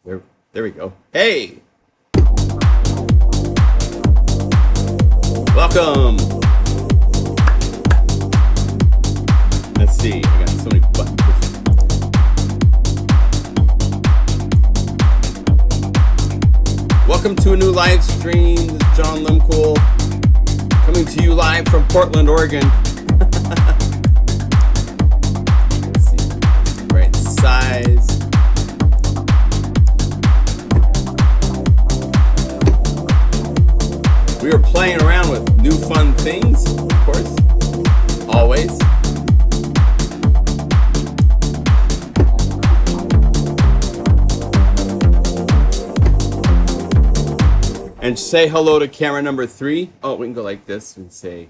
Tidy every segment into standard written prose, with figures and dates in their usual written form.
There we go. Hey! Welcome! Let's see, I got so many buttons. Welcome to a new live stream. This is John Lemcool, coming to you live from Portland, Oregon. Let's see, right size. We are playing around with new fun things, of course, always. And say hello to camera number 3. Oh, we can go like this and say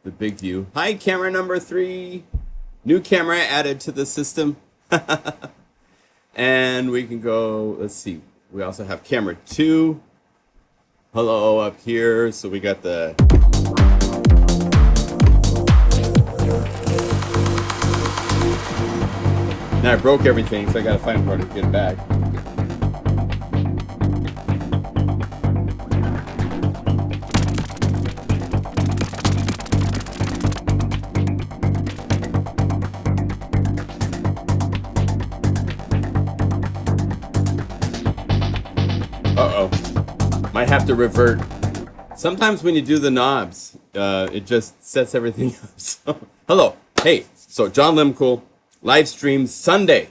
the big view. Hi, camera number 3. New camera added to the system. And we can go, let's see. We also have camera 2. Hello up here. So we got the now I broke everything, so I gotta find where to get it back. Uh-oh. Might have to revert. Sometimes when you do the knobs, it just sets everything up. So, hello. Hey, so John Lemcool, live stream Sunday.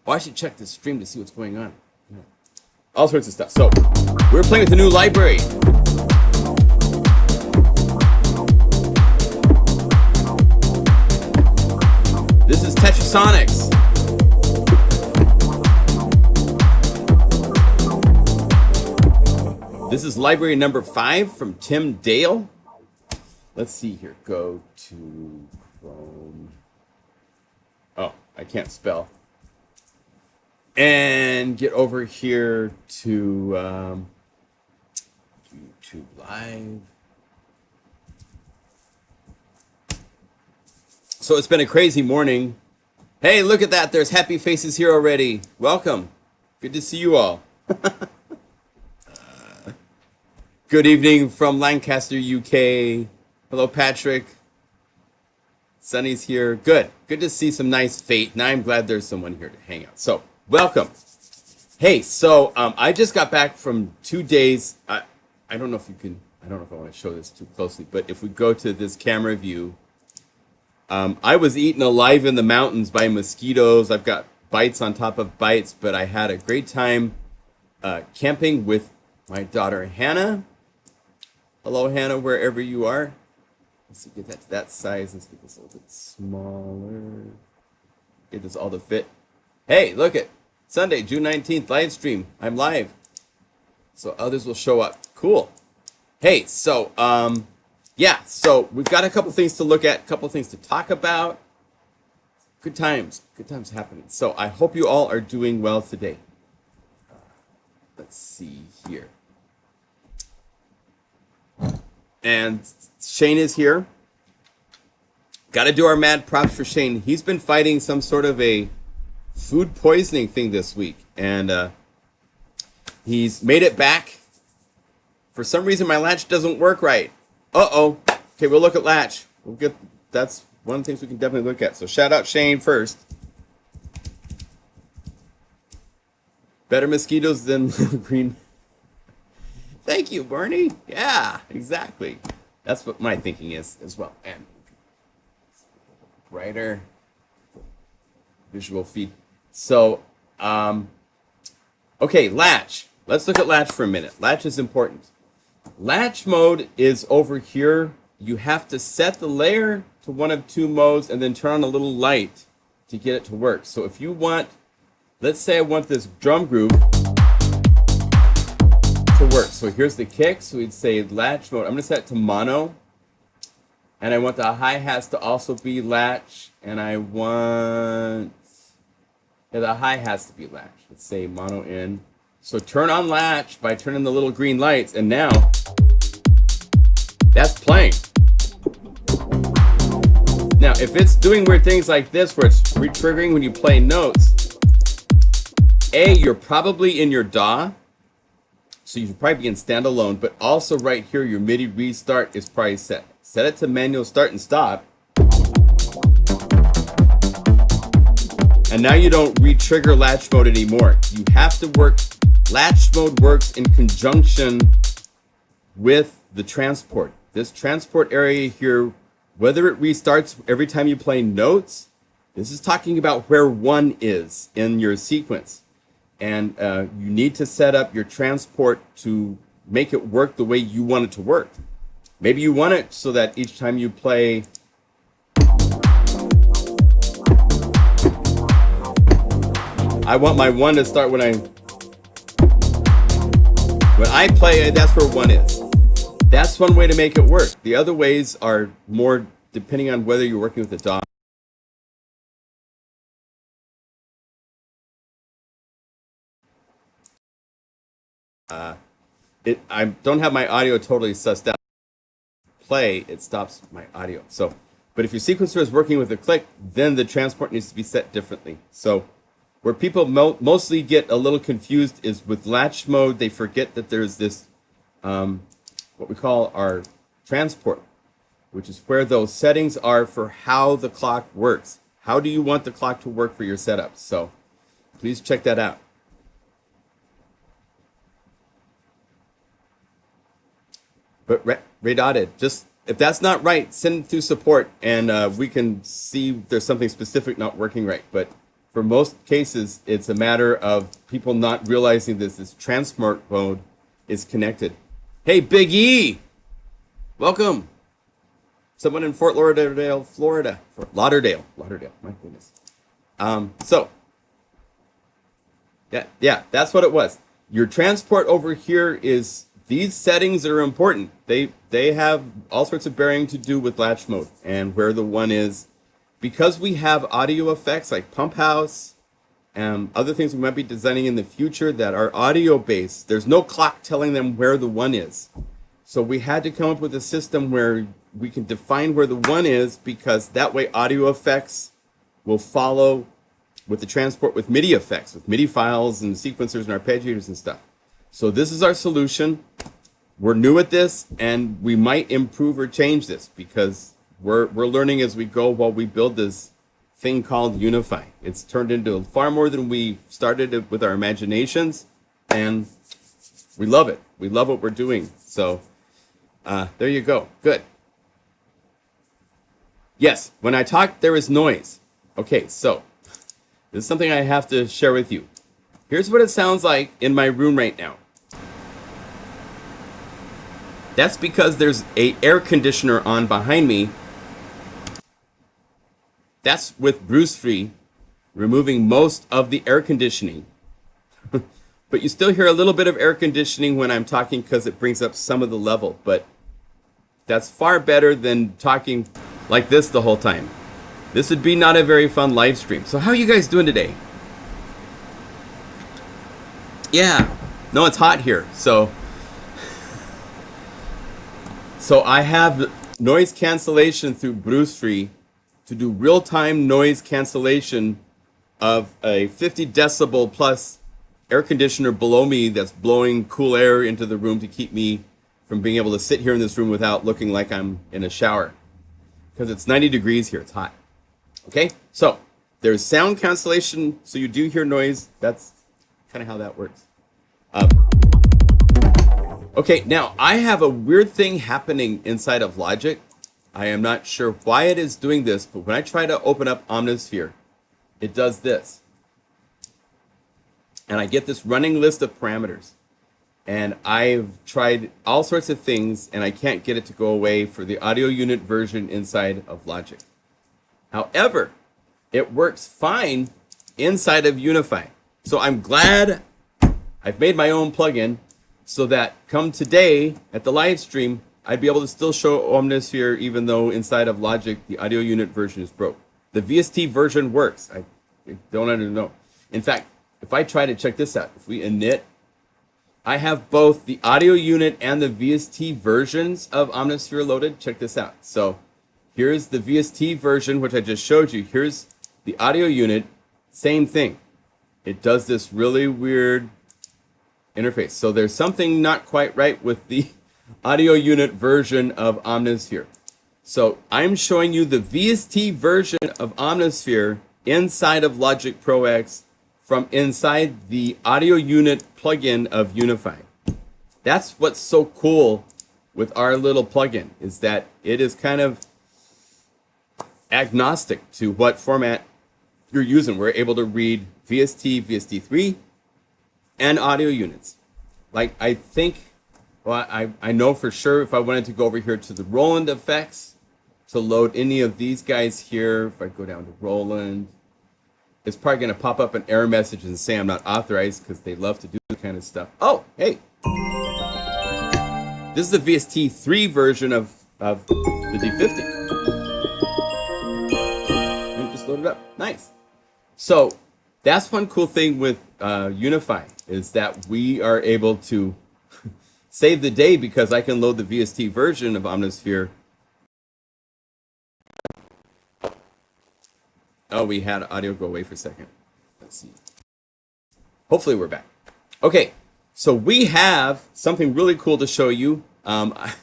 Oh, I should check this stream to see what's going on. All sorts of stuff. So, we're playing with the new library. This is TetraSonics. This is library number 5 from Tim Dale. Let's see here. Go to Chrome. Oh, I can't spell. And get over here to YouTube Live. So it's been a crazy morning. Hey, look at that. There's happy faces here already. Welcome. Good to see you all. Good evening from Lancaster, UK. Hello, Patrick. Sunny's here. Good. Good to see some nice fate. Now I'm glad there's someone here to hang out. So, welcome. Hey, so I just got back from 2 days. I don't know if you can, I don't know if I want to show this too closely, but if we go to this camera view, I was eaten alive in the mountains by mosquitoes. I've got bites on top of bites, but I had a great time camping with my daughter, Hannah. Hello, Hannah, wherever you are. Let's get that to that size. Let's get this a little bit smaller. Get this all to fit. Hey, look it. Sunday, June 19th, live stream. I'm live. So others will show up. Cool. Hey, so, yeah, so we've got a couple things to look at, a couple things to talk about. Good times happening. So I hope you all are doing well today. Let's see here. And Shane is here. Got to do our mad props for Shane. He's been fighting some sort of a food poisoning thing this week. And he's made it back. For some reason, my latch doesn't work right. Uh-oh. Okay, we'll look at latch. That's one of the things we can definitely look at. So shout out Shane first. Better mosquitoes than green. Thank you, Bernie. Yeah, exactly. That's what my thinking is as well. And brighter visual feed. So, okay, latch. Let's look at latch for a minute. Latch is important. Latch mode is over here. You have to set the layer to one of 2 modes and then turn on a little light to get it to work. So if you want, let's say I want this drum groove to work. So here's the kick. So we'd say latch mode. I'm going to set it to mono. And I want the hi-hats to also be latch. And I want the hi-hats to be latch. Let's say mono in. So turn on latch by turning the little green lights. And now that's playing. Now, if it's doing weird things like this, where it's re-triggering when you play notes, You're probably in your DAW, so you should probably be in standalone, but also right here, your MIDI restart is probably set. Set it to manual start and stop. And now you don't re-trigger latch mode anymore. You have to work, latch mode works in conjunction with the transport. This transport area here, whether it restarts every time you play notes, this is talking about where one is in your sequence. And you need to set up your transport to make it work the way you want it to work. Maybe you want it so that each time you play, I want my one to start when I play, that's where one is. That's one way to make it work. The other ways are more depending on whether you're working with the DAW. I don't have my audio totally sussed out. Play, it stops my audio. So, but if your sequencer is working with a click, then the transport needs to be set differently. So, where people mostly get a little confused is with latch mode. They forget that there's this, what we call our transport, which is where those settings are for how the clock works. How do you want the clock to work for your setup? So, please check that out. But redotted, just if that's not right, send it through support and we can see if there's something specific not working right. But for most cases, it's a matter of people not realizing this transport mode is connected. Hey, Big E, welcome. Someone in Fort Lauderdale, Florida. Fort Lauderdale, my goodness. Yeah, that's what it was. Your transport over here is, these settings are important. They have all sorts of bearing to do with latch mode and where the one is. Because we have audio effects like pump house and other things we might be designing in the future that are audio based, there's no clock telling them where the one is. So we had to come up with a system where we can define where the one is, because that way audio effects will follow with the transport with MIDI effects, with MIDI files and sequencers and arpeggiators and stuff. So this is our solution. We're new at this, and we might improve or change this because we're learning as we go while we build this thing called Unify. It's turned into far more than we started it with our imaginations, and we love it. We love what we're doing. So there you go. Good. Yes, when I talk, there is noise. Okay, so this is something I have to share with you. Here's what it sounds like in my room right now. That's because there's an air conditioner on behind me. That's with Bruce Free, removing most of the air conditioning. But you still hear a little bit of air conditioning when I'm talking because it brings up some of the level. But that's far better than talking like this the whole time. This would be not a very fun live stream. So how are you guys doing today? Yeah, no, it's hot here. So I have noise cancellation through Bruce Free to do real-time noise cancellation of a 50 decibel plus air conditioner below me that's blowing cool air into the room to keep me from being able to sit here in this room without looking like I'm in a shower. Because it's 90 degrees here, it's hot. Okay, so there's sound cancellation, so you do hear noise. That's kind of how that works. Okay, now I have a weird thing happening inside of Logic. I am not sure why it is doing this, but when I try to open up Omnisphere, it does this. And I get this running list of parameters. And I've tried all sorts of things, and I can't get it to go away for the audio unit version inside of Logic. However, it works fine inside of Unify. So I'm glad I've made my own plugin so that come today at the live stream, I'd be able to still show Omnisphere even though inside of Logic, the audio unit version is broke. The VST version works. I don't know. In fact, if I try to check this out, if we init, I have both the audio unit and the VST versions of Omnisphere loaded. Check this out. So here's the VST version, which I just showed you. Here's the audio unit, same thing. it does this really weird interface. So there's something not quite right with the audio unit version of Omnisphere. So I'm showing you the VST version of Omnisphere inside of Logic Pro X from inside the audio unit plugin of Unify. That's what's so cool with our little plugin, is that it is kind of agnostic to what format you're using. We're able to read VST, VST3, and audio units. Like, I think, well, I know for sure if I wanted to go over here to the Roland effects to load any of these guys here, if I go down to Roland, it's probably going to pop up an error message and say I'm not authorized, because they love to do that kind of stuff. Oh, hey. This is the VST3 version of the D50. Let me just load it up. Nice. So that's one cool thing with Unify, is that we are able to save the day, because I can load the VST version of Omnisphere. Oh, we had audio go away for a second. Let's see. Hopefully we're back. Okay, so we have something really cool to show you. I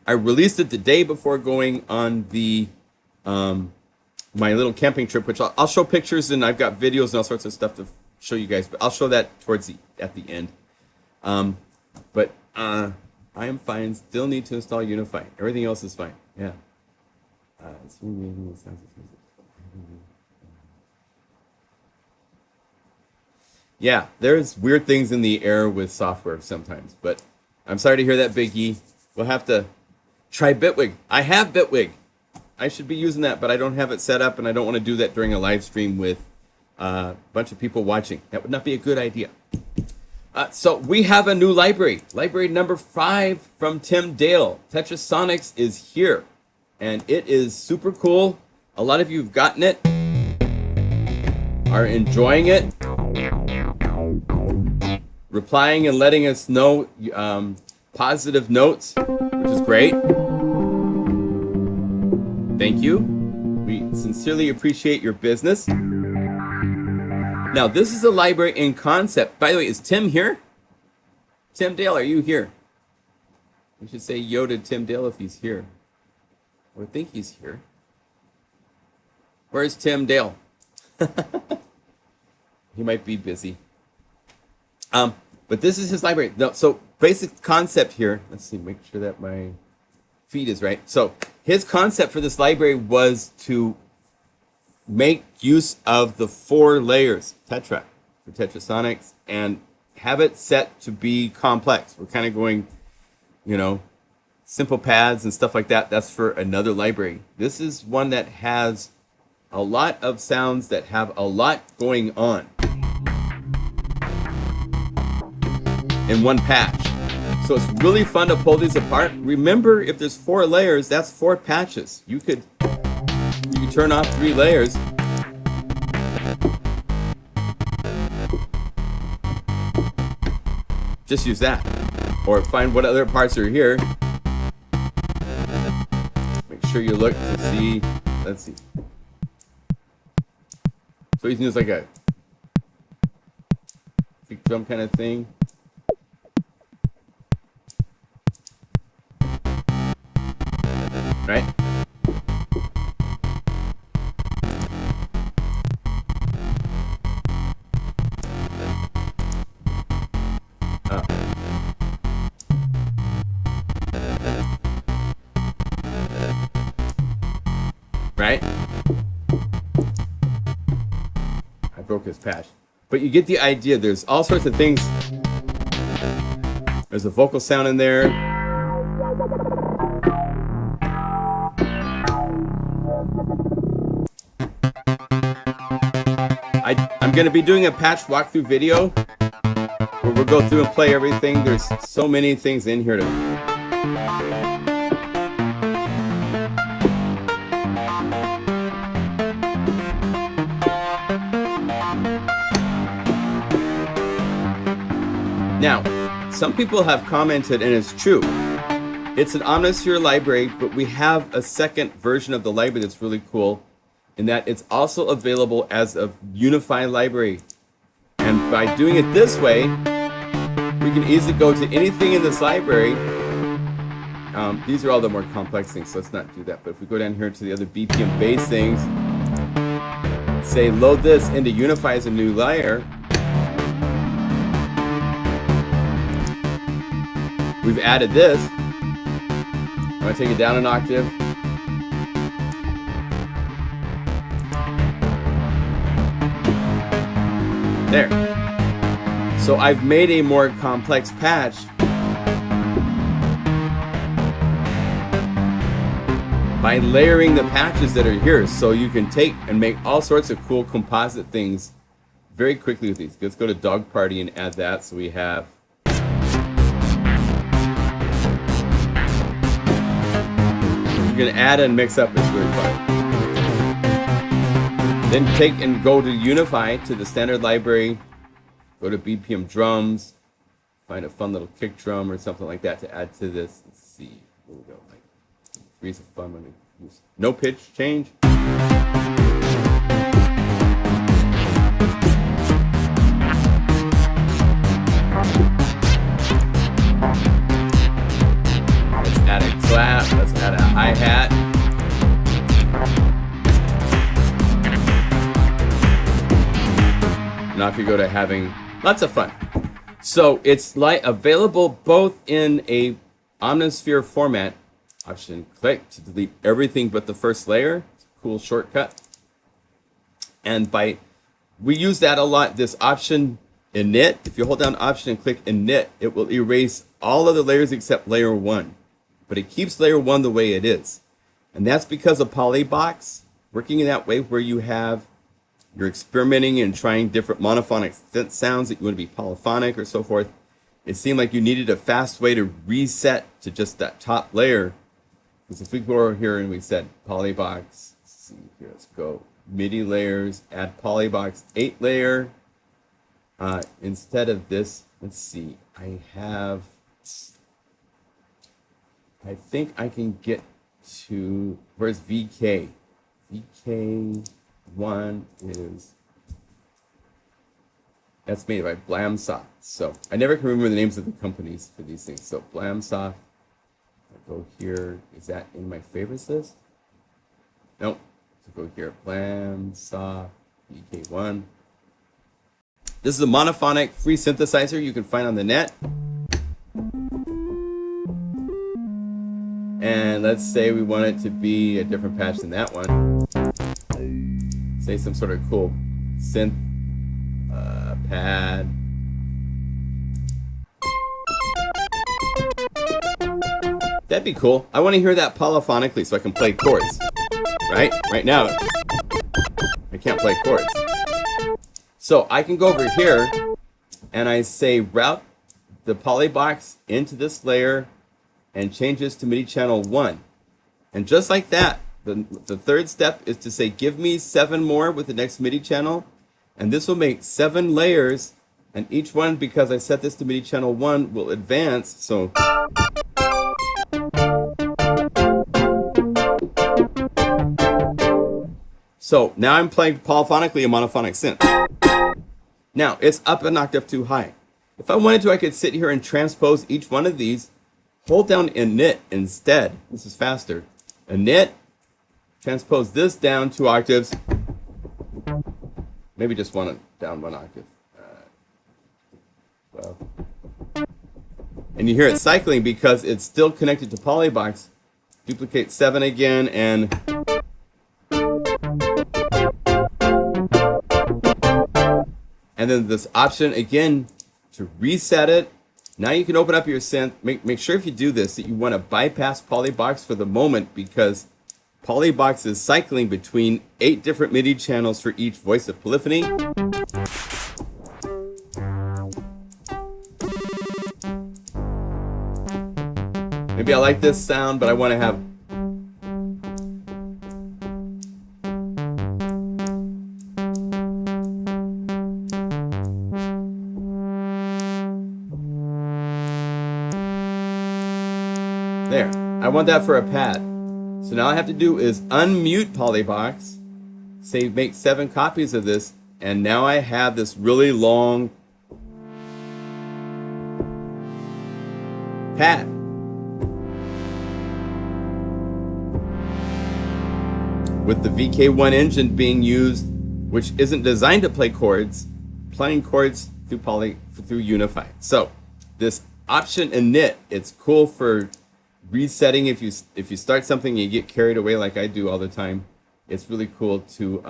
released it the day before going on the my little camping trip, which I'll show pictures, and I've got videos and all sorts of stuff to show you guys, but I'll show that at the end. But I am fine. Still need to install Unify. Everything else is fine. Yeah. Yeah, there's weird things in the air with software sometimes, but I'm sorry to hear that, Big E. We'll have to try Bitwig. I have Bitwig. I should be using that, but I don't have it set up, and I don't want to do that during a live stream with a bunch of people watching. That would not be a good idea. So we have a new library. Library number 5 from Tim Dale. TetraSonics is here, and it is super cool. A lot of you have gotten it, are enjoying it, replying and letting us know positive notes, which is great. Thank you. We sincerely appreciate your business. Now, this is a library in concept. By the way, is Tim here? Tim Dale, are you here? We should say yo to Tim Dale if he's here. I would think he's here. Where's Tim Dale? He might be busy. But this is his library. No, so basic concept here. Let's see, make sure that my feed is right. So his concept for this library was to make use of the 4 layers, Tetra, for TetraSonics, and have it set to be complex. We're kind of going, simple pads and stuff like that. That's for another library. This is one that has a lot of sounds that have a lot going on in one patch. So it's really fun to pull these apart. Remember, if there's 4 layers, that's 4 patches. You could turn off 3 layers. Just use that. Or find what other parts are here. Make sure you look to see. Let's see. So you can use like a big drum kind of thing. Right? Right? I broke his patch. But you get the idea. There's all sorts of things. There's a vocal sound in there. I'm going to be doing a patch walkthrough video where we'll go through and play everything. There's so many things in here to... Now, some people have commented, and it's true, it's an Omnisphere library, but we have a second version of the library that's really cool, in that it's also available as a Unify library. And And by doing it this way, we can easily go to anything in this library. These are all the more complex things, so let's not do that. But if we go down here to the other BPM bass things, say load this into Unify as a new layer, we've added this. I'm going to take it down an octave. There. So I've made a more complex patch by layering the patches that are here. So you can take and make all sorts of cool composite things very quickly with these. Let's go to Dog Party and add that. So we have you can add and mix up. It's really fun. Then take and go to Unify, to the standard library, go to BPM drums, find a fun little kick drum or something like that to add to this. Let's see, here we go. Like, three's a fun one to use. No pitch change. Let's add a clap, let's add a hi-hat. Now if you go to having lots of fun. So it's like available both in a Omnisphere format, option click to delete everything but the first layer. It's a cool shortcut. And we use that a lot, this option init. If you hold down option and click init, it will erase all of the layers except layer 1. But it keeps layer 1 the way it is. And that's because of Polybox working in that way, where you're experimenting and trying different monophonic sounds that you want to be polyphonic or so forth. It seemed like you needed a fast way to reset to just that top layer. Because if we go over here and we said Polybox, let's see here, let's go MIDI layers, add Polybox 8 layer. Instead of this, let's see, I think I can get to, where's VK? VK1 is, that's made by Blamsoft. So I never can remember the names of the companies for these things. So Blamsoft, I go here, is that in my favorites list? Nope. So go here, Blamsoft, VK1. This is a monophonic free synthesizer you can find on the net. And let's say we want it to be a different patch than that one. Say some sort of cool synth pad. That'd be cool. I want to hear that polyphonically so I can play chords. Right now, I can't play chords. So I can go over here and I say route the polybox into this layer and change this to MIDI channel 1. And just like that, the third step is to say, give me 7 more with the next MIDI channel. And this will make 7 layers. And each one, because I set this to MIDI channel 1, will advance. So now I'm playing polyphonically a monophonic synth. Now it's up an octave too high. If I wanted to, I could sit here and transpose each one of these. Hold down init instead. This is faster. Init. Transpose this down 2 octaves. Maybe just down 1 octave. Well. And you hear it cycling because it's still connected to Polybox. Duplicate 7 again and then this option again to reset it. Now you can open up your synth. Make sure if you do this that you want to bypass Polybox for the moment, because Polybox is cycling between 8 different MIDI channels for each voice of polyphony. Maybe I like this sound, but I want to have there. I want that for a pad. So now all I have to do is unmute Polybox, say make 7 copies of this, and now I have this really long pad. With the VK1 engine being used, which isn't designed to play chords, playing chords through Unify. So this option init, it's cool for resetting if you start something and you get carried away like I do all the time. It's really cool to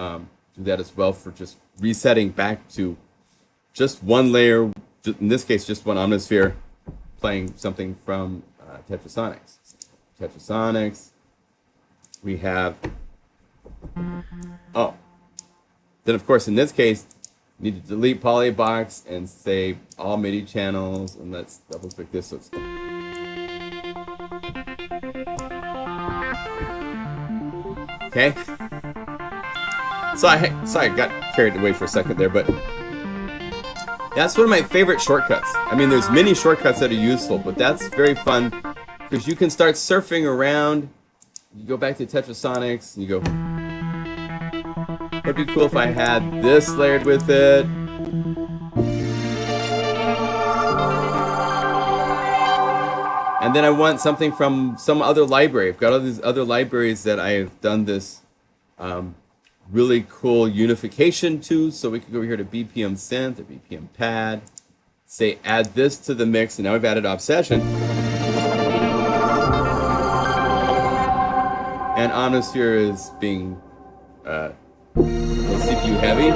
do that as well for just resetting back to just one layer, in this case just one Omnisphere, playing something from TetraSonics. TetraSonics, we have, oh, then of course in this case, you need to delete polybox and say all MIDI channels, and let's double click this so it's okay. So sorry, I got carried away for a second there, but that's one of my favorite shortcuts. I mean, there's many shortcuts that are useful, but that's very fun because you can start surfing around. You go back to TetraSonics and you go, it'd be cool if I had this layered with it. And then I want something from some other library. I've got all these other libraries that I've done this really cool unification to. So we could go over here to BPM synth or BPM pad, say add this to the mix, and now we've added obsession. And Omnisphere is being CPU heavy.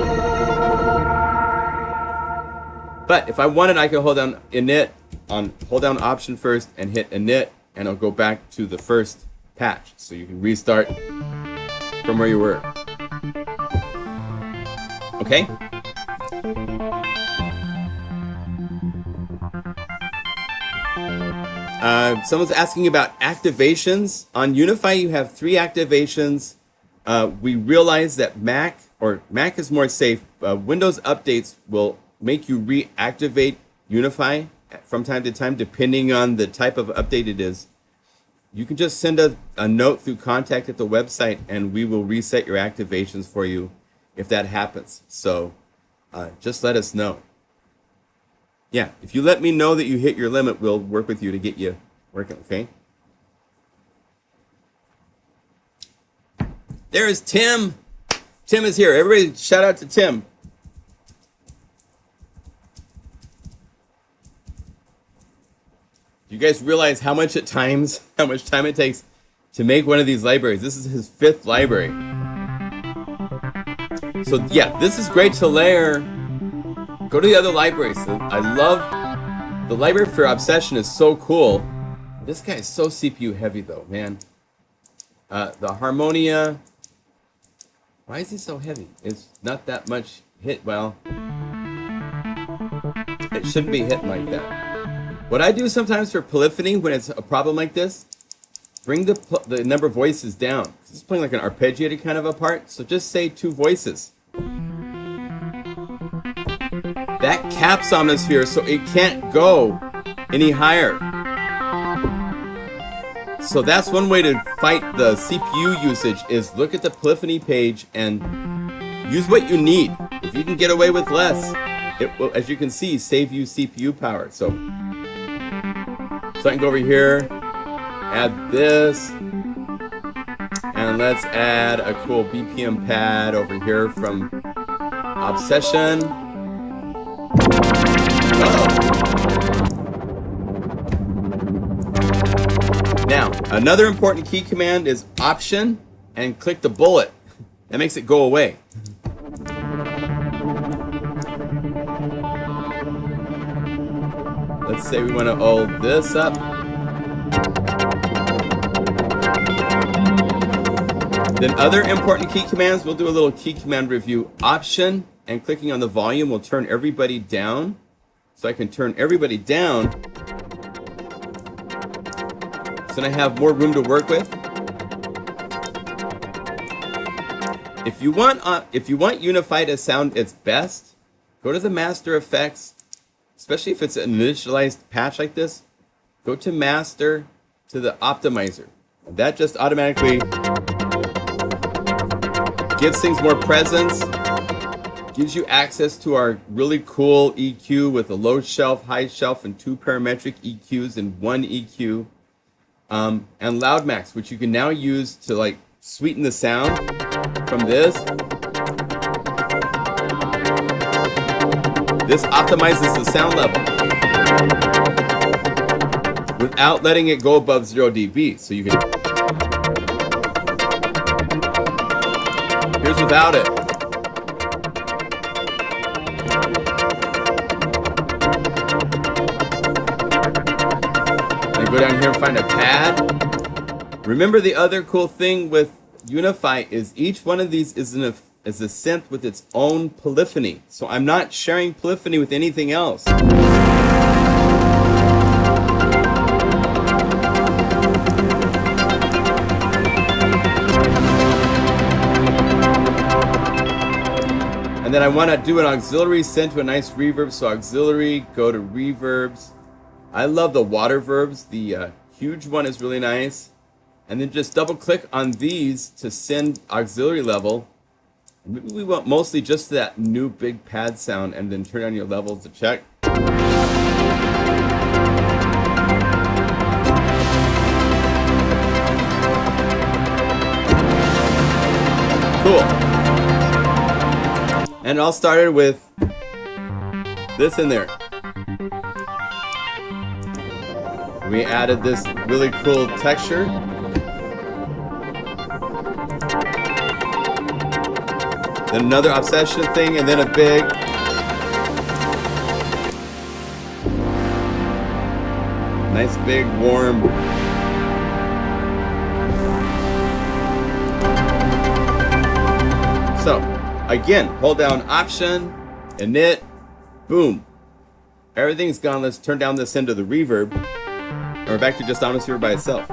But if I wanted, I could hold down init, hold down option first and hit init, and it'll go back to the first patch. So you can restart from where you were. Okay? Someone's asking about activations. On Unify, you have 3 activations. We realize that Mac is more safe. Windows updates will make you reactivate Unify from time to time, depending on the type of update it is. You can just send a note through contact at the website, and we will reset your activations for you if that happens. So just let us know. Yeah, if you let me know that you hit your limit, we'll work with you to get you working, okay? There is Tim. Tim is here. Everybody shout out to Tim. Do you guys realize how much time it takes to make one of these libraries? This is his 5th library. So yeah, this is great to layer. Go to the other libraries. I love the library for Obsession is so cool. This guy is so CPU heavy though, man. The Harmonia. Why is he so heavy? It's not that much hit. Well, it shouldn't be hitting like that. What I do sometimes for polyphony when it's a problem like this, bring the number of voices down. This is playing like an arpeggiated kind of a part, so just say 2 voices. That caps Omnisphere, so it can't go any higher. So that's one way to fight the CPU usage, is look at the polyphony page and use what you need. If you can get away with less, it will, as you can see, save you CPU power. So I can go over here, add this, and let's add a cool BPM pad over here from Obsession. Now, another important key command is Option and click the bullet. That makes it go away. Let's say we want to hold this up. Then other important key commands, we'll do a little key command review. Option and clicking on the volume will turn everybody down. So I can turn everybody down. So then I have more room to work with. If you want Unify to sound its best, go to the Master Effects. Especially if it's an initialized patch like this, go to Master, to the Optimizer. And that just automatically gives things more presence, gives you access to our really cool EQ with a low shelf, high shelf, and 2 parametric EQs and 1 EQ. And Loud Max, which you can now use to like sweeten the sound from this. This optimizes the sound level without letting it go above 0 dB. So you can. Here's without it. And go down here and find a pad. Remember, the other cool thing with Unify is each one of these is a synth with its own polyphony. So I'm not sharing polyphony with anything else. And then I want to do an auxiliary send to a nice reverb. So auxiliary, go to reverbs. I love the water verbs. The huge one is really nice. And then just double click on these to send auxiliary level. Maybe we want mostly just that new big pad sound, and then turn on your levels to check. Cool. And it all started with this in there. We added this really cool texture. Then another obsession thing, and then a big. Nice big warm. So, again, hold down Option, Init, boom. Everything's gone. Let's turn down this end of the reverb. And we're back to just Omnisphere by itself.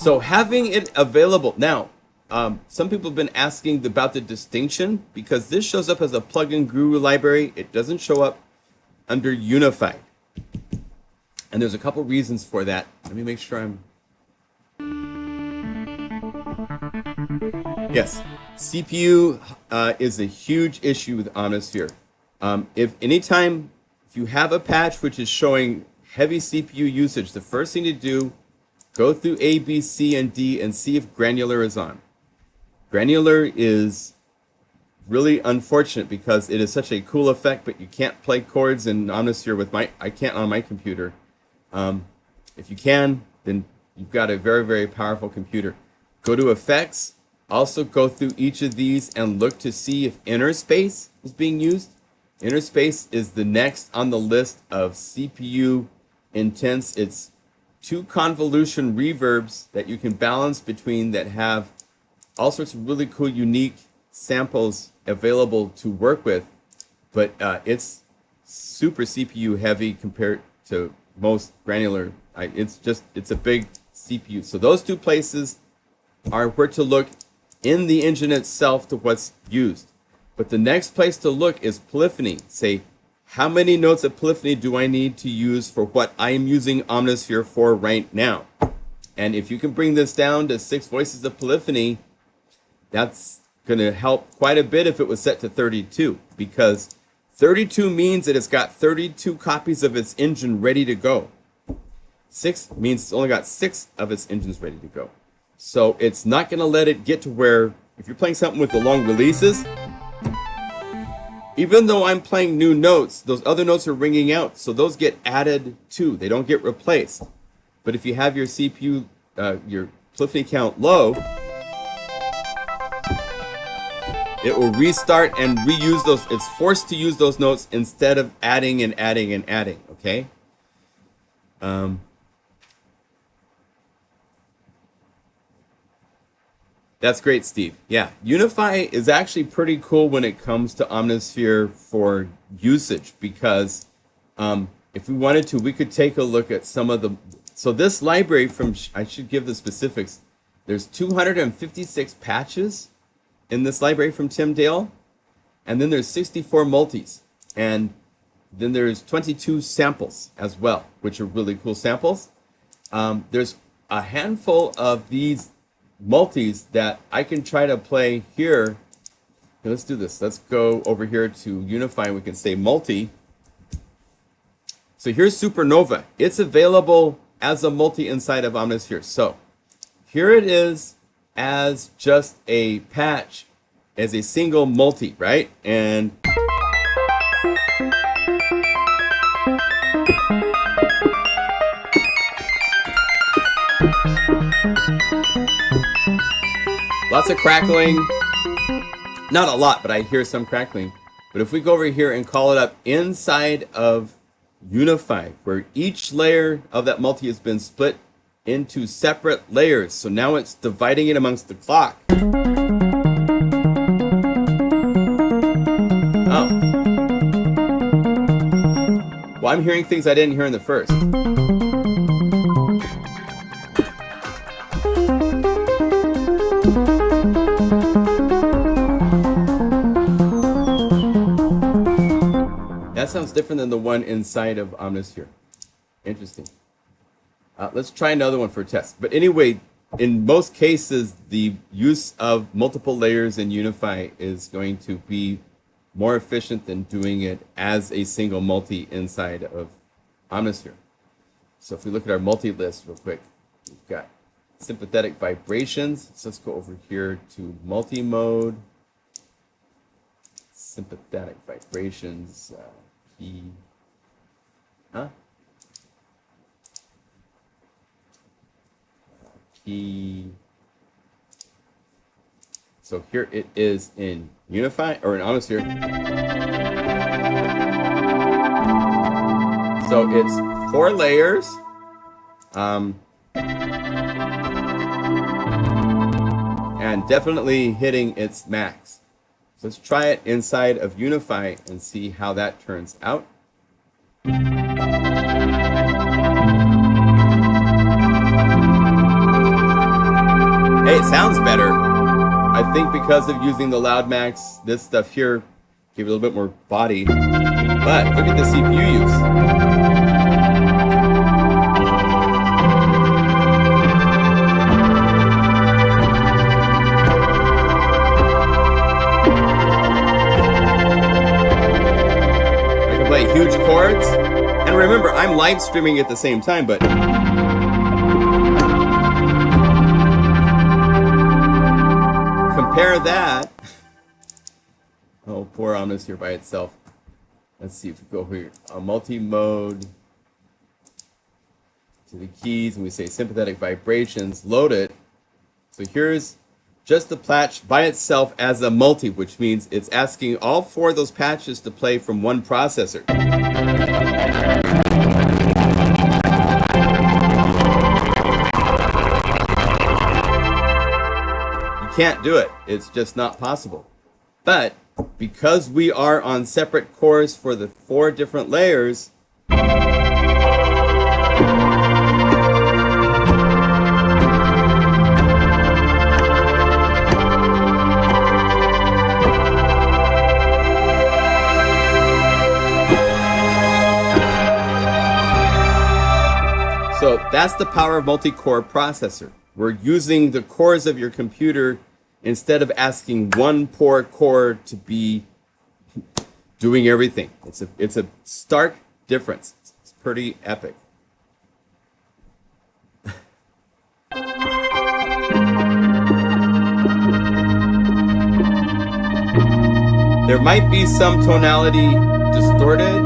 So having it available now, some people have been asking about the distinction because this shows up as a plugin guru library. It doesn't show up under Unify. And there's a couple reasons for that. Let me make sure I'm. Yes, CPU is a huge issue with Omnisphere. If you have a patch which is showing heavy CPU usage, the first thing to do, go through A, B, C, and D and see if granular is on. Granular is really unfortunate because it is such a cool effect, but you can't play chords in Omnisphere I can't on my computer. If you can, then you've got a very, very powerful computer. Go to Effects. Also go through each of these and look to see if inner space is being used. Inner space is the next on the list of CPU intense. It's 2 convolution reverbs that you can balance between that have all sorts of really cool, unique samples available to work with. But it's super CPU heavy compared to most granular. It's a big CPU. So those 2 places are where to look in the engine itself to what's used. But the next place to look is polyphony. Say, how many notes of polyphony do I need to use for what I am using Omnisphere for right now? And if you can bring this down to 6 voices of polyphony, that's going to help quite a bit if it was set to 32, because 32 means that it's got 32 copies of its engine ready to go. 6 means it's only got 6 of its engines ready to go. So it's not going to let it get to where, if you're playing something with the long releases, even though I'm playing new notes, those other notes are ringing out, so those get added too. They don't get replaced. But if you have your CPU, your polyphony count low, it will restart and reuse those. It's forced to use those notes instead of adding and adding and adding, okay? That's great, Steve. Yeah, Unify is actually pretty cool when it comes to Omnisphere for usage, because if we wanted to, we could take a look at some of the. So this library from, I should give the specifics. There's 256 patches in this library from Tim Dale, and then there's 64 multis, and then there's 22 samples as well, which are really cool samples. There's a handful of these multis that I can try to play here Okay, let's do this. Let's go over here to Unify and we can say multi. So here's Supernova. It's available as a multi inside of Omnisphere. So here it is as just a patch, as a single multi, right? And lots of crackling. Not a lot, but I hear some crackling. But if we go over here and call it up inside of Unify, where each layer of that multi has been split into separate layers. So now it's dividing it amongst the clock. Oh. Well, I'm hearing things I didn't hear in the first. That sounds different than the one inside of Omnisphere. Interesting. Let's try another one for a test. But anyway, in most cases, the use of multiple layers in Unify is going to be more efficient than doing it as a single multi inside of Omnisphere. So if we look at our multi list real quick, we've got sympathetic vibrations. So let's go over here to multi-mode. Sympathetic vibrations. Key. So here it is in Unify or in Omnisphere. So it's 4 layers. And definitely hitting its max. So let's try it inside of Unify and see how that turns out. Hey, it sounds better. I think because of using the loud max, this stuff here gave it a little bit more body. But look at the CPU use. Play huge chords, and remember, I'm live streaming at the same time, but compare that. Oh, poor Omnisphere by itself. Let's see if we go here, multi-mode to the keys, and we say sympathetic vibrations, load it. So here's just the patch by itself as a multi, which means it's asking all 4 of those patches to play from one processor. You can't do it. It's just not possible. But because we are on separate cores for the 4 different layers, so that's the power of multi-core processor. We're using the cores of your computer instead of asking one poor core to be doing everything. It's a stark difference. It's pretty epic. There might be some tonality distorted.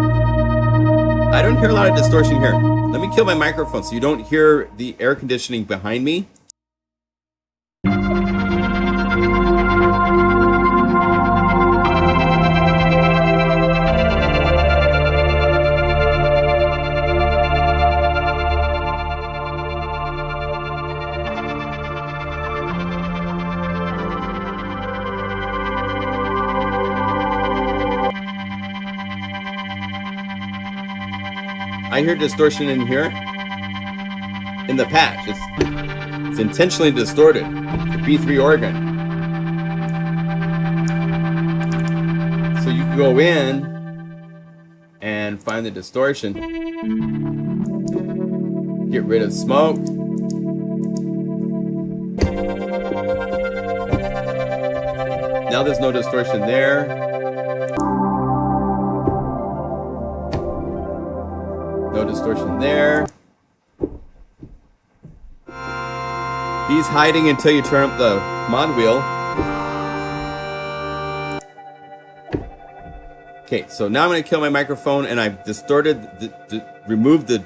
I don't hear a lot of distortion here. Let me kill my microphone so you don't hear the air conditioning behind me. I hear distortion in here. In the patch, it's intentionally distorted. The B3 organ. So you can go in and find the distortion. Get rid of smoke. now there's no distortion there. No distortion there. He's hiding until you turn up the mod wheel. Okay, so now I'm going to kill my microphone, and I've distorted, removed the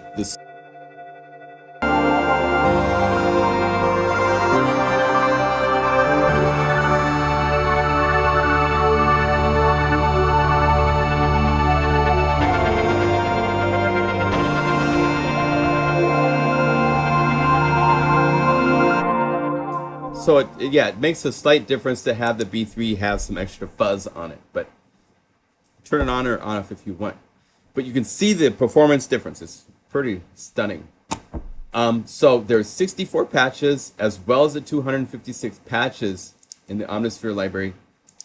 So it makes a slight difference to have the B3 have some extra fuzz on it, but turn it on or off if you want. But you can see the performance difference. It's pretty stunning. So there's 64 patches as well as the 256 patches in the Omnisphere library.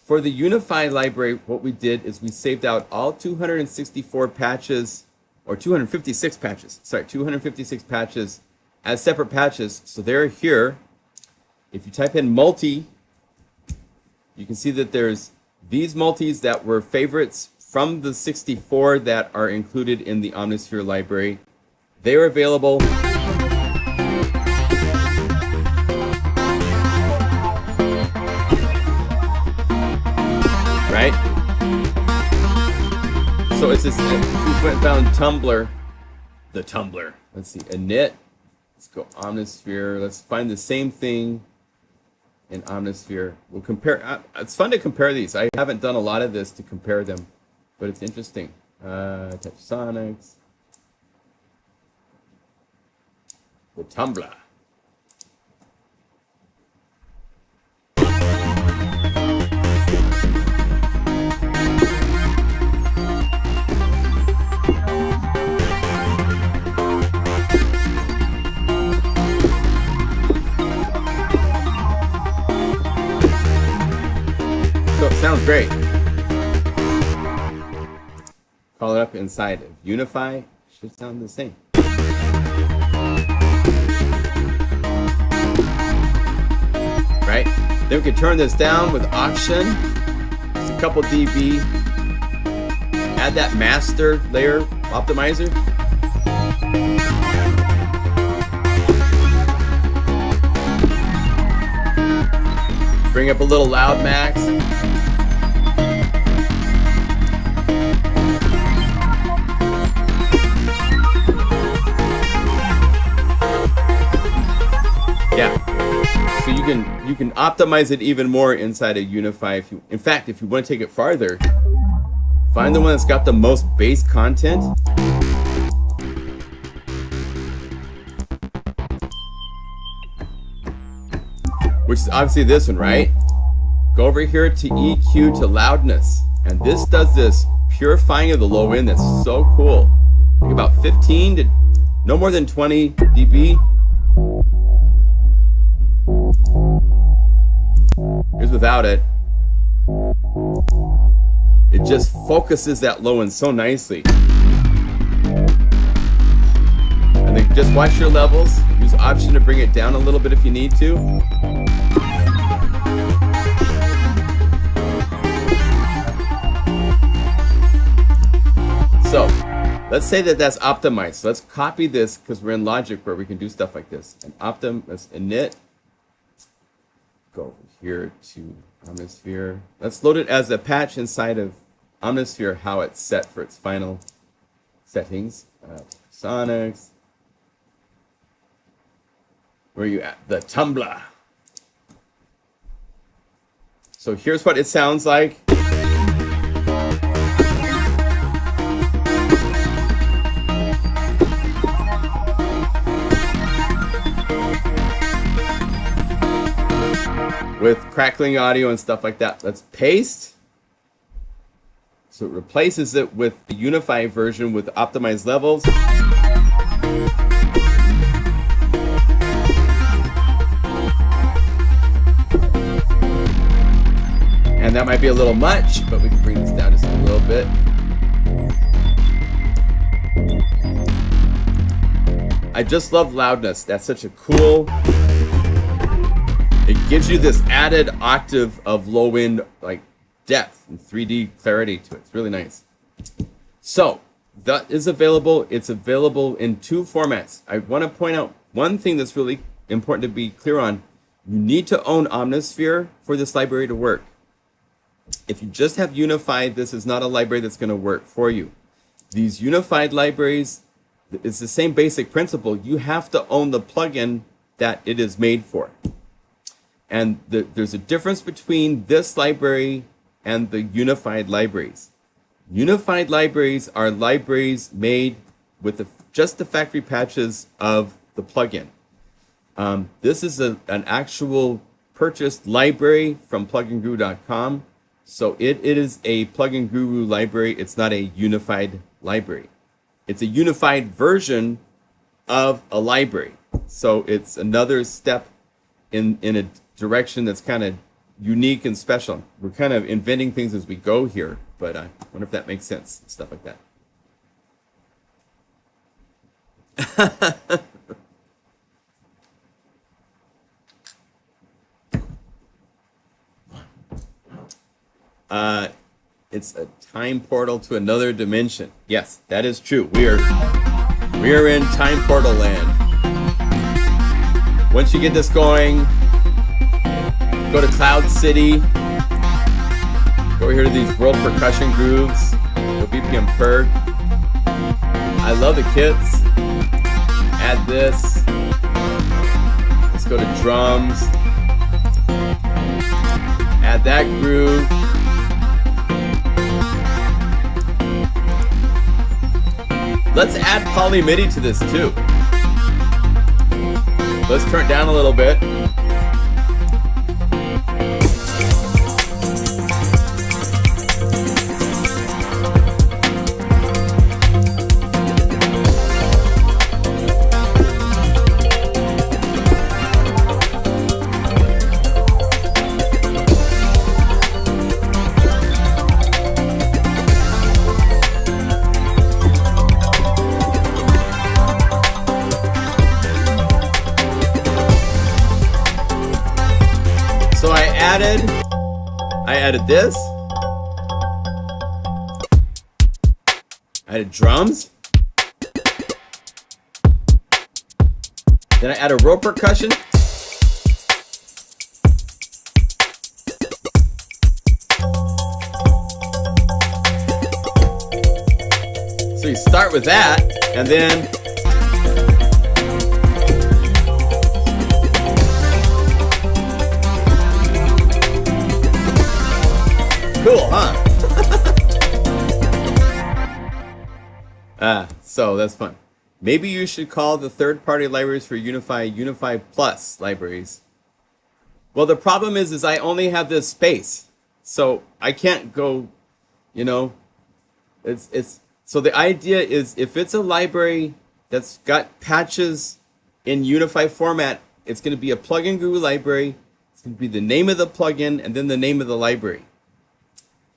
For the Unify library, what we did is we saved out all 264 patches, or 256 patches, sorry, 256 patches as separate patches. So they're here. If you type in multi, you can see that there's these multis that were favorites from the 64 that are included in the Omnisphere library. They are available. Right? So it's this, we went down Tumblr, the Tumblr. Let's see, init. Let's go Omnisphere. Let's find the same thing in Omnisphere. We'll compare. It's fun to compare these. I haven't done a lot of this to compare them, but it's interesting. TetraSonics, the Tumblr. So it sounds great. Call it up inside of Unify. Should sound the same. Right? Then we can turn this down with Option. Just a couple dB. Add that master layer optimizer. Bring up a little loud max. Yeah. So you can optimize it even more inside of Unify. In fact, if you want to take it farther, find the one that's got the most bass content. Which is obviously this one, right? Go over here to EQ to loudness. And this does this purifying of the low end that's so cool. Like about 15 to no more than 20 dB. Here's without it. It just focuses that low end so nicely. And then just watch your levels. Use Option to bring it down a little bit if you need to. So let's say that that's optimized. So let's copy this because we're in Logic where we can do stuff like this. And let's init. Go over here to Omnisphere. Let's load it as a patch inside of Omnisphere, how it's set for its final settings. Sonics. Where are you at? The Tumblr. So here's what it sounds like. With crackling audio and stuff like that. Let's paste. So it replaces it with the Unify version with optimized levels. And that might be a little much, but we can bring this down just a little bit. I just love loudness. That's such a cool... it gives you this added octave of low end like depth and 3D clarity to it. It's really nice. So that is available. It's available in 2 formats. I want to point out one thing that's really important to be clear on. You need to own Omnisphere for this library to work. If you just have Unify, this is not a library that's going to work for you. These unified libraries, it's the same basic principle. You have to own the plugin that it is made for. And there's a difference between this library and the unified libraries. Unified libraries are libraries made with just the factory patches of the plugin. This is an actual purchased library from pluginguru.com. So it is a Plugin Guru library. It's not a unified library. It's a unified version of a library. So it's another step in a direction that's kind of unique and special. We're kind of inventing things as we go here, but I wonder if that makes sense, stuff like that. It's a time portal to another dimension. Yes, that is true. We are in time portal land. Once you get this going, go to Cloud City. Go over here to these world percussion grooves. Go BPM perg. I love the kits. Add this. Let's go to drums. Add that groove. Let's add poly MIDI to this too. Let's turn it down a little bit. I added this. I added drums. Then I added rope percussion. So you start with that, and then cool, huh? So that's fun. Maybe you should call the third-party libraries for Unify Plus libraries. Well, the problem is I only have this space, so I can't go. You know, it's so the idea is if it's a library that's got patches in Unify format, it's going to be a Plugin Guru library. It's going to be the name of the plugin and then the name of the library.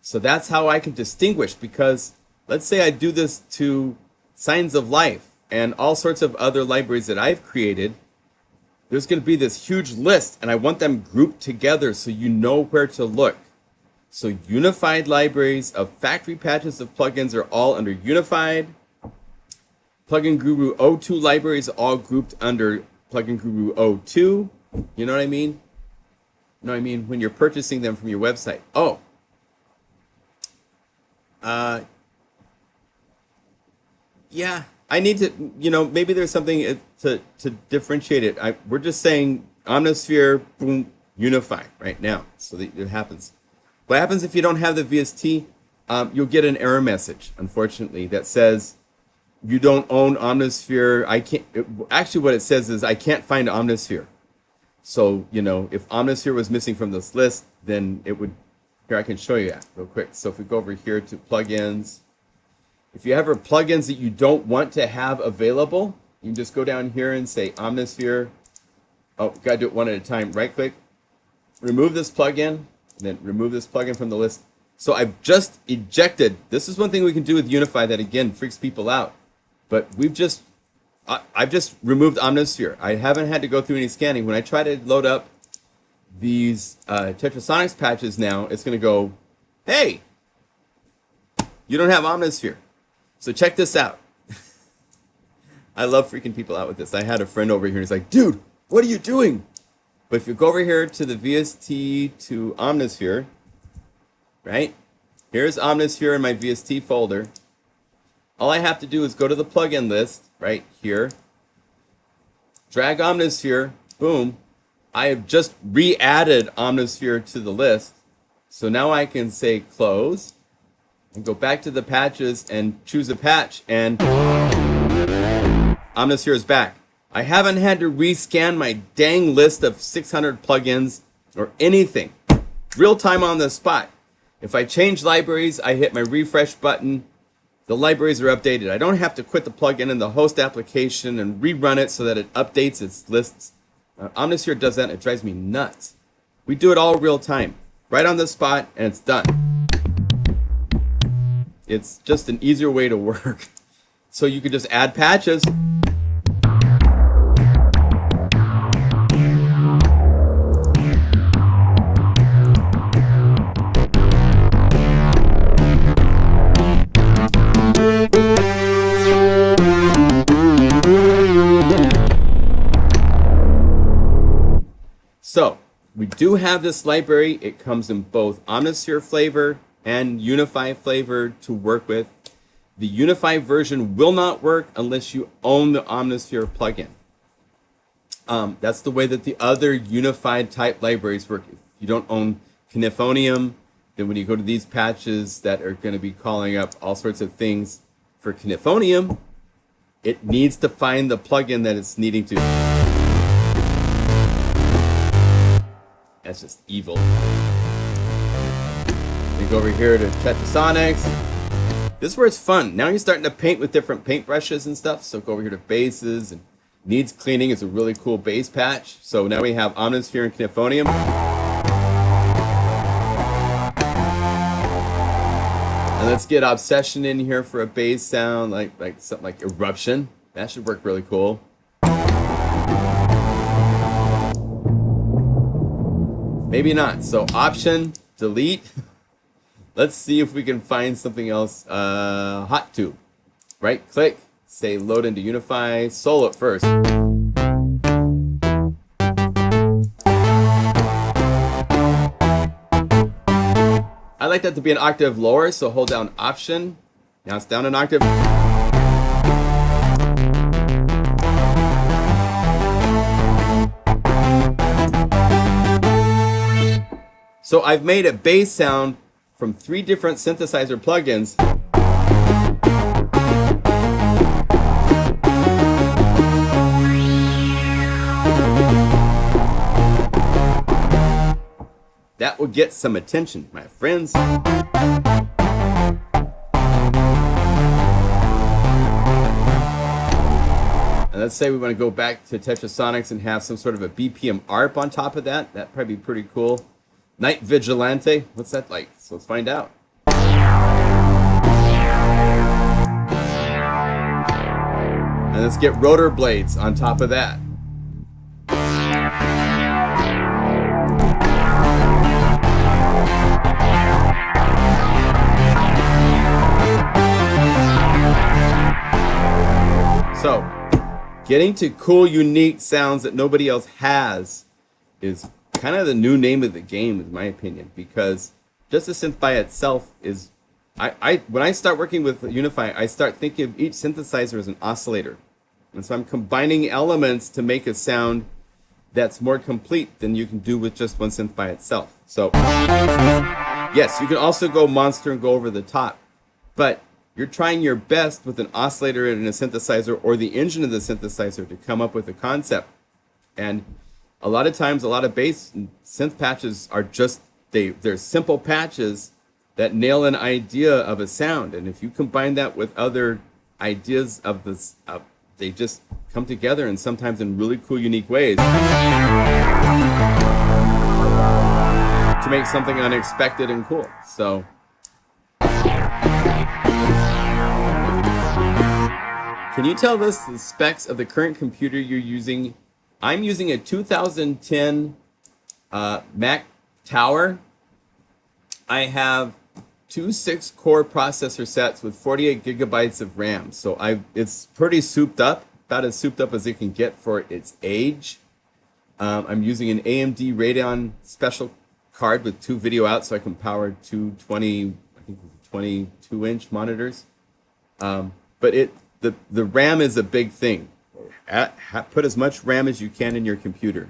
So that's how I can distinguish, because let's say I do this to Signs of Life and all sorts of other libraries that I've created. There's going to be this huge list, and I want them grouped together so you know where to look. So unified libraries of factory patches of plugins are all under Unified. Plugin Guru O2 libraries are all grouped under Plugin Guru O2. You know what I mean? You know what I mean? When you're purchasing them from your website. Oh. Yeah, I need to, you know, maybe there's something to differentiate it. We're just saying Omnisphere, boom, Unify right now. So that it happens. What happens if you don't have the VST? You'll get an error message, unfortunately, that says you don't own Omnisphere. Actually, what it says is I can't find Omnisphere. So, you know, if Omnisphere was missing from this list, then it would. Here, I can show you that real quick. So if we go over here to plugins, if you have plugins that you don't want to have available, you can just go down here and say Omnisphere. Oh, gotta do it one at a time. Right click, remove this plugin, and then remove this plugin from the list. So I've just ejected. This is one thing we can do with Unify that again freaks people out. But I've just removed Omnisphere. I haven't had to go through any scanning. When I try to load up these TetraSonics patches now, it's going to go, hey, you don't have Omnisphere. So check this out. I love freaking people out with this. I had a friend over here, and he's like, dude, what are you doing? But if you go over here to the VST to Omnisphere, right? Here's Omnisphere in my VST folder. All I have to do is go to the plugin list right here, drag Omnisphere, boom. I have just re-added Omnisphere to the list. So now I can say close and go back to the patches and choose a patch, and Omnisphere is back. I haven't had to rescan my dang list of 600 plugins or anything. Real time on the spot. If I change libraries, I hit my refresh button. The libraries are updated. I don't have to quit the plugin in the host application and rerun it so that it updates its lists. Omnisphere does that, and it drives me nuts. We do it all real time, right on the spot, and it's done. It's just an easier way to work. So you can just add patches. So we do have this library. It comes in both Omnisphere flavor and Unify flavor to work with. The Unify version will not work unless you own the Omnisphere plugin. That's the way that the other unified type libraries work. If you don't own Kinefonium, then when you go to these patches that are going to be calling up all sorts of things for Kinefonium, it needs to find the plugin that it's needing to. That's just evil. You go over here to TetraSonics. This is where it's fun. Now you're starting to paint with different paintbrushes and stuff. So go over here to basses, and needs cleaning is a really cool bass patch. So now we have Omnisphere and Kinefonium. And let's get Obsession in here for a bass sound, like something like Eruption. That should work really cool. Maybe not. So Option, delete. Let's see if we can find something else. Hot Tube. Right click, say load into Unify, solo it first. I like that to be an octave lower, so hold down Option. Now it's down an octave. So I've made a bass sound from 3 different synthesizer plugins. That will get some attention, my friends. And let's say we want to go back to TetraSonics and have some sort of a BPM ARP on top of that. That'd probably be pretty cool. Night Vigilante, what's that like? So let's find out. And let's get rotor blades on top of that. So, getting to cool, unique sounds that nobody else has is kind of the new name of the game, in my opinion, because just a synth by itself is, when I start working with Unify, I start thinking of each synthesizer as an oscillator. And so I'm combining elements to make a sound that's more complete than you can do with just one synth by itself. So, yes, you can also go monster and go over the top, but you're trying your best with an oscillator and a synthesizer or the engine of the synthesizer to come up with a concept. And a lot of times, a lot of bass and synth patches are just, they're simple patches that nail an idea of a sound. And if you combine that with other ideas of this, they just come together, and sometimes in really cool, unique ways to make something unexpected and cool. So can you tell us the specs of the current computer you're using? I'm using a 2010 Mac Tower, I have two 6-core processor sets with 48 gigabytes of RAM. So it's pretty souped up, about as souped up as it can get for its age. I'm using an AMD Radeon special card with 2 video outs, so I can power two 22-inch monitors. But the RAM is a big thing. Put as much RAM as you can in your computer.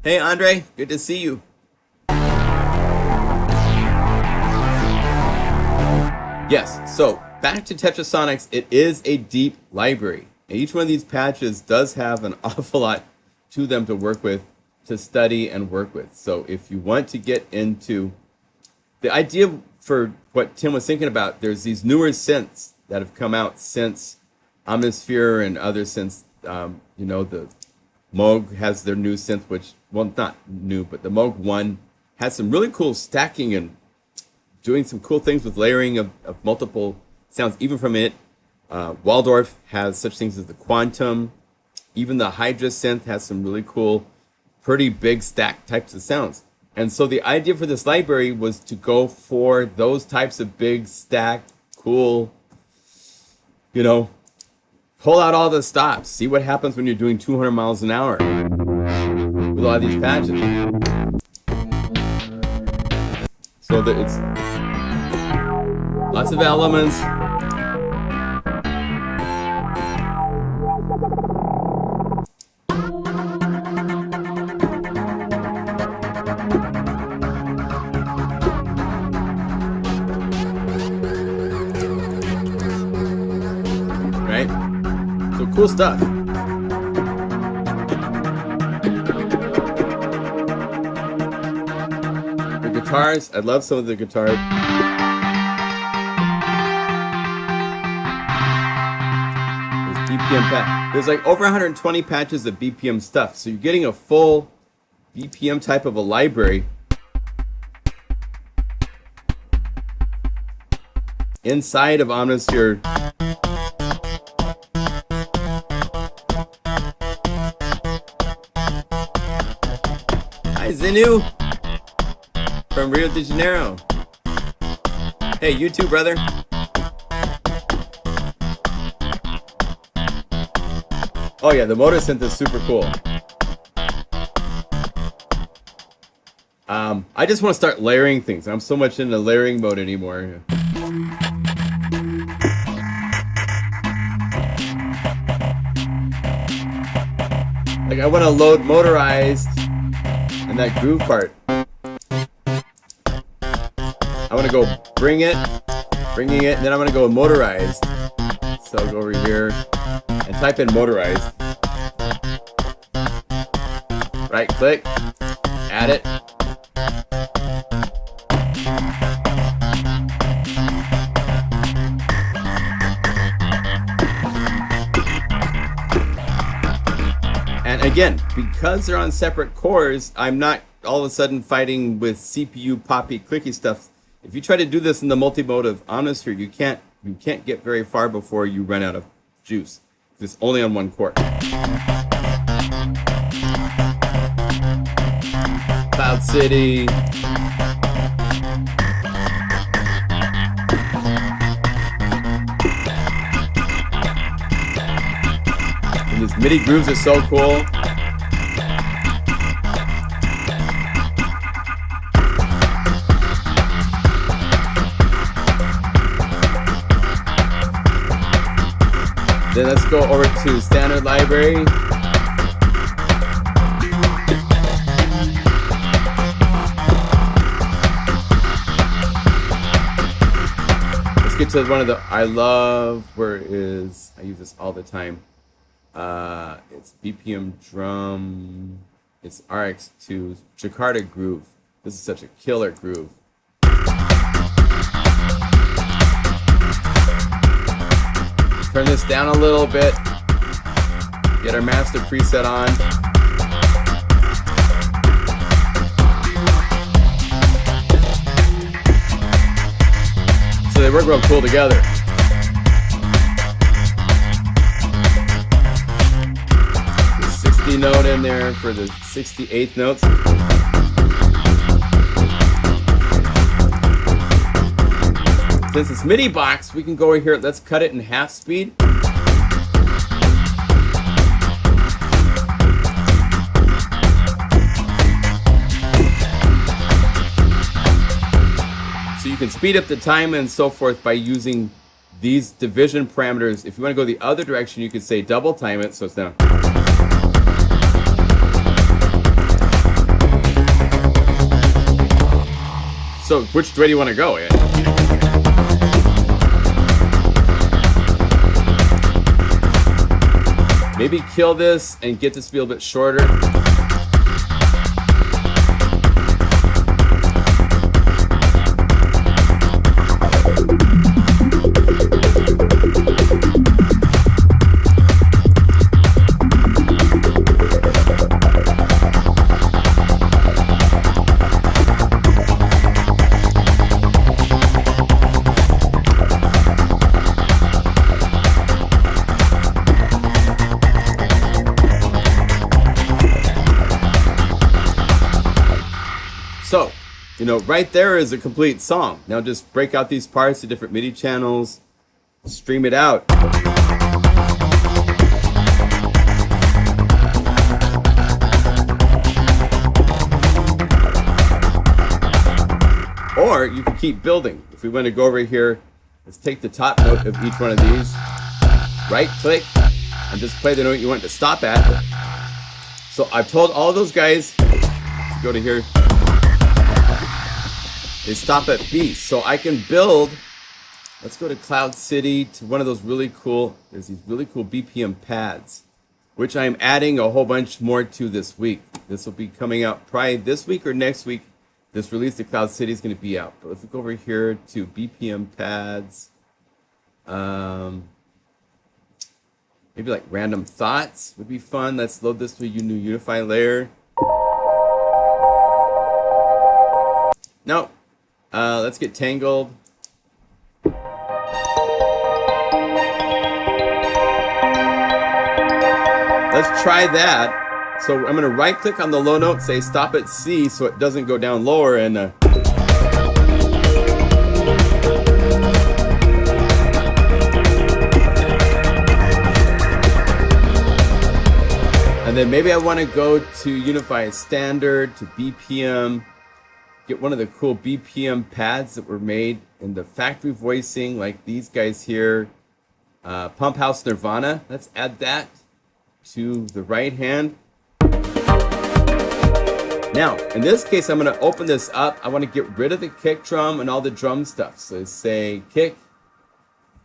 Hey, Andre, good to see you. Yes, so back to TetraSonics, it is a deep library. And each one of these patches does have an awful lot to them to work with, to study and work with. So if you want to get into the idea for what Tim was thinking about, there's these newer synths that have come out since Omnisphere and other synths. The Moog has their new synth, which, well, not new, but the Moog 1 has some really cool stacking and doing some cool things with layering of multiple sounds, even from it. Waldorf has such things as the Quantum. Even the Hydra synth has some really cool, pretty big stack types of sounds. And so the idea for this library was to go for those types of big stack, cool, pull out all the stops. See what happens when you're doing 200 miles an hour with a lot of these patches. So that it's lots of elements. Right? So cool stuff. The guitars, I love some of the guitars. There's BPM there's like over 120 patches of BPM stuff. So you're getting a full BPM type of a library inside of Omnisphere. Hi, Zinu from Rio de Janeiro. Hey, you too, brother. Oh yeah, the motor synth is super cool. I just want to start layering things. I'm so much in the layering mode anymore. Like I want to load motorized and that groove part. I want to go bringing it, and then I'm going to go motorized. So I'll go over here and type in motorized. Right click, add it. And again, because they're on separate cores, I'm not all of a sudden fighting with CPU poppy clicky stuff. If you try to do this in the multi-mode of Omnisphere, you can't get very far before you run out of juice. It's only on one core. Cloud City. And these MIDI grooves are so cool. Then let's go over to standard library. Let's get to one of the, I use this all the time. It's BPM drum, it's RX2, Jakarta groove. This is such a killer groove. Turn this down a little bit. Get our master preset on. So they work real cool together. MIDI note in there for the 68th notes. Since it's MIDI box, we can go over here. Let's cut it in half speed. So you can speed up the time and so forth by using these division parameters. If you want to go the other direction, you could say double time it, so it's now. So which way do you want to go? Maybe kill this and get this to be a little bit shorter. So, you know, right there is a complete song. Now just break out these parts to different MIDI channels, stream it out. Or you can keep building. If we want to go over here, let's take the top note of each one of these, right click, and just play the note you want to stop at. So I've told all those guys to go to here. They stop at B, so I can build. Let's go to Cloud City to one of those really cool. There's these really cool BPM pads, which I'm adding a whole bunch more to this week. This will be coming out probably this week or next week. This release to Cloud City is going to be out. But let's go over here to BPM pads. Maybe like Random Thoughts would be fun. Let's load this to a new Unify layer. No. Let's get Tangled. Let's try that. So I'm going to right click on the low note, say stop at C so it doesn't go down lower, and then maybe I want to go to Unify Standard, to BPM. Get one of the cool BPM pads that were made in the factory voicing, like these guys here. Pump House Nirvana. Let's add that to the right hand. Now, in this case, I'm going to open this up. I want to get rid of the kick drum and all the drum stuff. So say kick.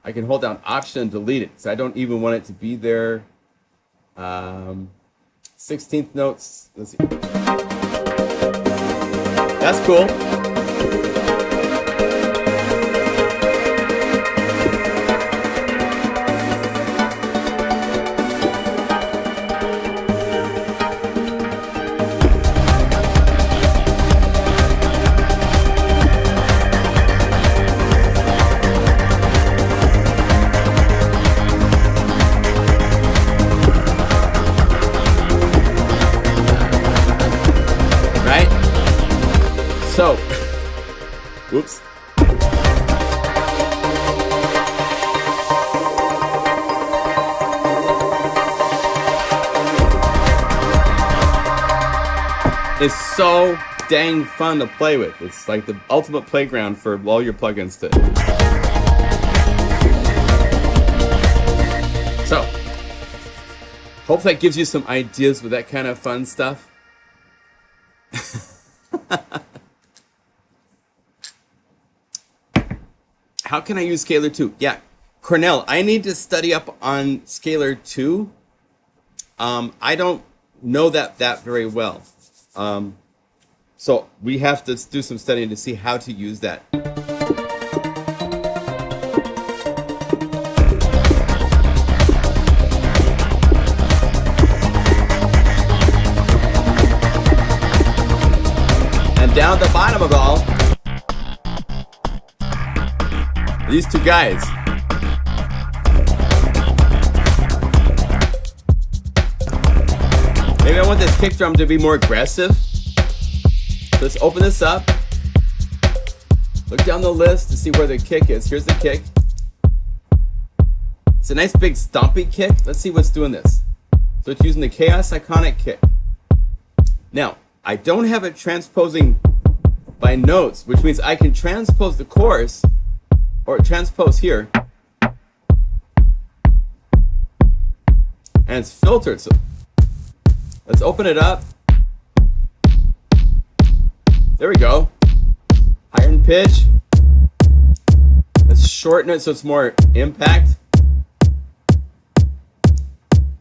I can hold down Option and delete it. So I don't even want it to be there. 16th notes. Let's see. That's cool. So, whoops. It's so dang fun to play with. It's like the ultimate playground for all your plugins to. So, hope that gives you some ideas with that kind of fun stuff. How can I use Scalar 2? Yeah, Cornell, I need to study up on Scalar 2. I don't know that very well. So we have to do some studying to see how to use that. And down at the bottom of it all, these two guys. want this kick drum to be more aggressive. Let's open this up. Look down the list to see where the kick is. Here's the kick. It's a nice big stompy kick. Let's see what's doing this. So it's using the Chaos Iconic kick. Now, I don't have it transposing by notes, which means I can transpose the chorus, or transpose here, and it's filtered. So let's open it up. There we go. Higher in pitch. Let's shorten it so it's more impact.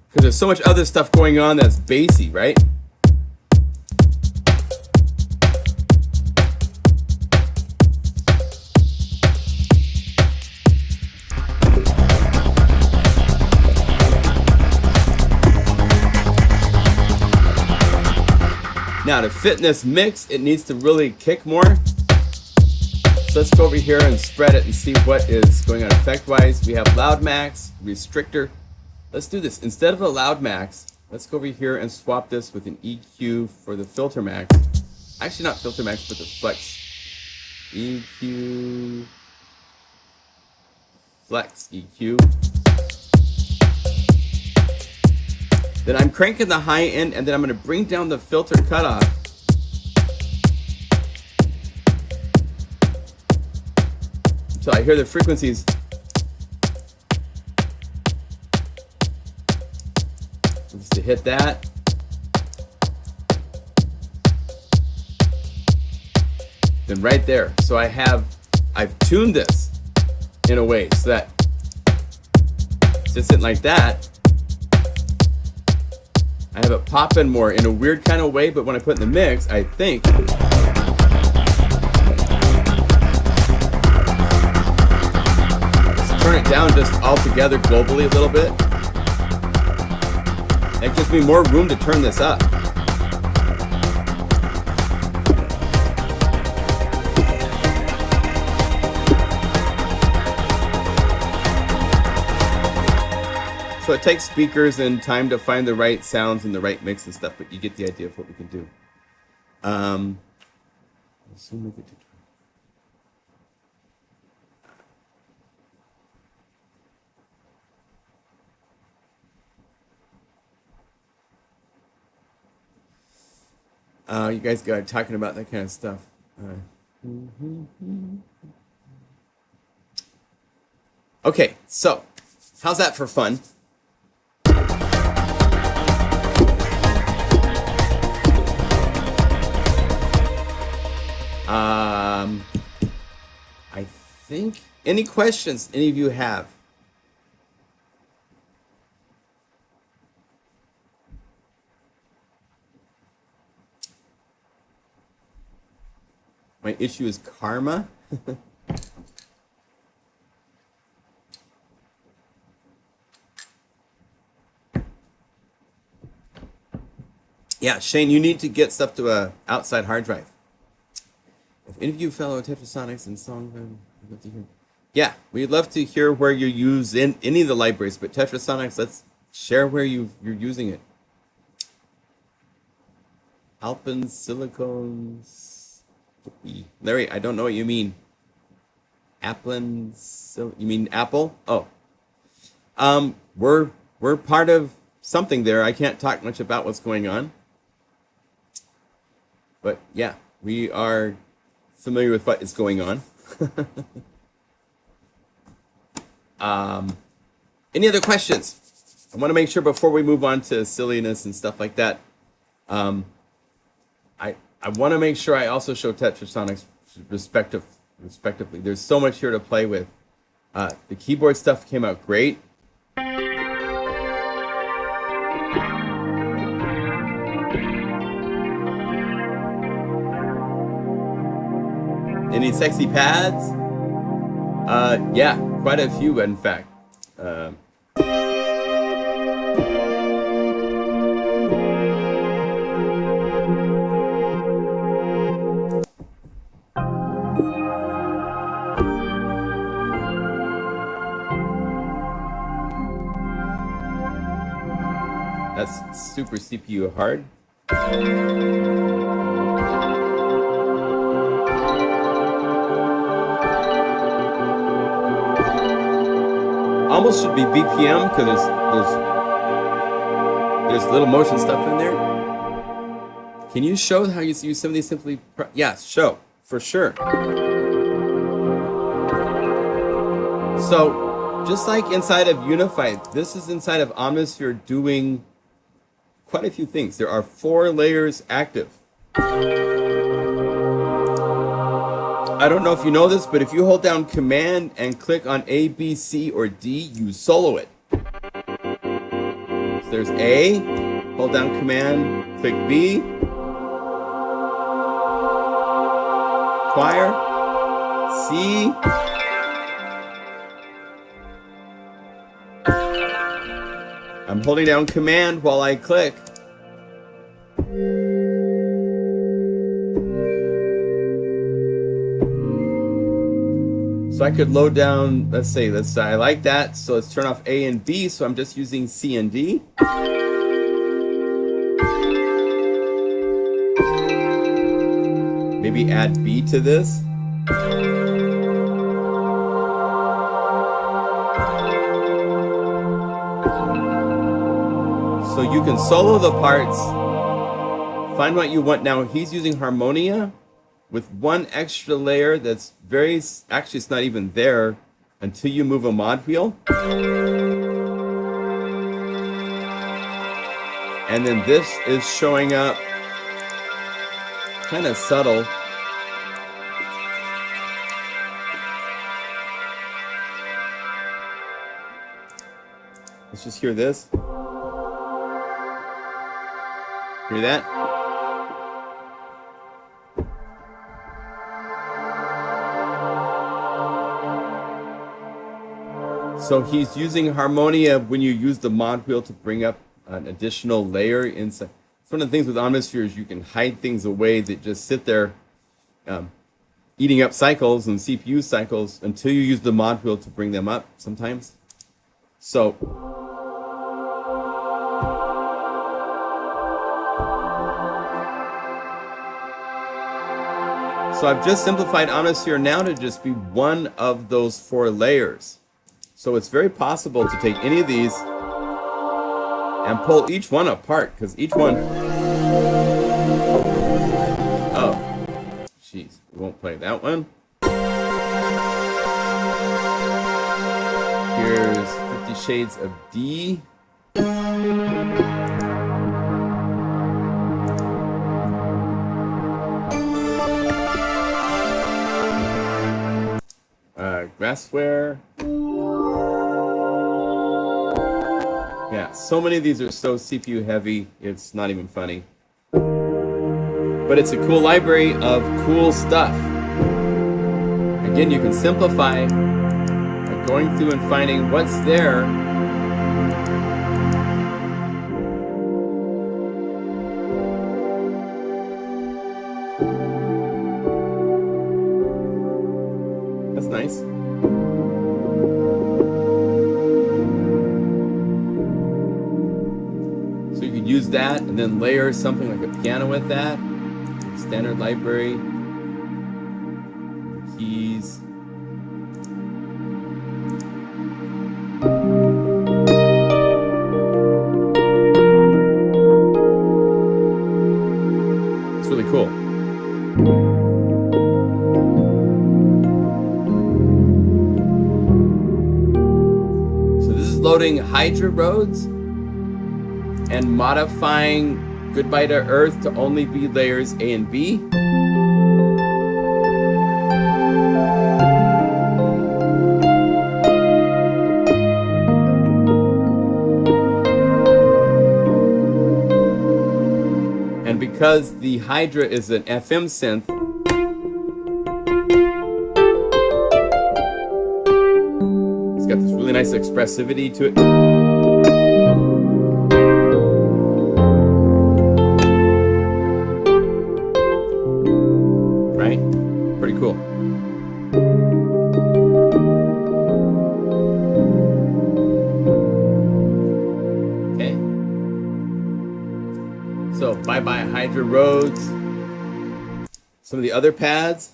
Because there's so much other stuff going on that's bassy, right? Now to fit in this mix, it needs to really kick more. So let's go over here and spread it and see what is going on effect-wise. We have loud max, restrictor. Let's do this. Instead of a loud max, let's go over here and swap this with an EQ for the filter max. Actually not filter max, but the flex. EQ, flex EQ. Then I'm cranking the high end, and then I'm going to bring down the filter cutoff. Until I hear the frequencies. Just to hit that. Then right there. So I've tuned this in a way so that it's just sitting like that. I have it popping more in a weird kind of way, but when I put it in the mix, I think let's turn it down just altogether globally a little bit. That gives me more room to turn this up. So it takes speakers and time to find the right sounds and the right mix and stuff, but you get the idea of what we can do. You guys got talking about that kind of stuff. Okay, so how's that for fun? I think, any questions any of you have? My issue is karma. Yeah, Shane, you need to get stuff to a outside hard drive. If any of you fellow TetraSonics and songs, I'd love to hear. Yeah, we'd love to hear where you use in any of the libraries, but TetraSonics, let's share where you're using it. Alpen Silicones. Larry, I don't know what you mean. You mean Apple? Oh. We're part of something there. I can't talk much about what's going on. But yeah, we are familiar with what is going on. Any other questions? I want to make sure before we move on to silliness and stuff like that, I want to make sure I also show TetraSonics respectively. There's so much here to play with. The keyboard stuff came out great. Any sexy pads? Yeah, quite a few, in fact. That's super CPU hard. Almost should be BPM because there's little motion stuff in there. Can you show how you use some of these simply? Yes, show for sure. So just like inside of Unify, this is inside of Omnisphere doing quite a few things. There are 4 layers active. I don't know if you know this, but if you hold down Command and click on A, B, C, or D, you solo it. So there's A, hold down Command, click B, choir, C, I'm holding down Command while I click. So I could load down, let's say I like that, so let's turn off A and B, so I'm just using C and D. Maybe add B to this. So you can solo the parts, find what you want. Now he's using Harmonia with one extra layer that's actually it's not even there until you move a mod wheel. And then this is showing up kind of subtle. Let's just hear this. Hear that? So he's using Harmonia when you use the mod wheel to bring up an additional layer inside. It's one of the things with Omnisphere is you can hide things away that just sit there eating up cycles and CPU cycles until you use the mod wheel to bring them up sometimes. So I've just simplified Omnisphere now to just be one of those 4 layers. So it's very possible to take any of these and pull each one apart, because each one... Oh, jeez, we won't play that one. Here's 50 Shades of D. Grassware. Yeah, so many of these are so CPU heavy, it's not even funny. But it's a cool library of cool stuff. Again, you can simplify by going through and finding what's there. That's nice. So you could use that and then layer something like a piano with that. Standard library. Keys. It's really cool. Loading Hydra roads and modifying Goodbye to Earth to only be layers A and B. And because the Hydra is an FM synth, got this really nice expressivity to it. Right? Pretty cool. Okay. So bye-bye Hydra Rhodes. Some of the other pads.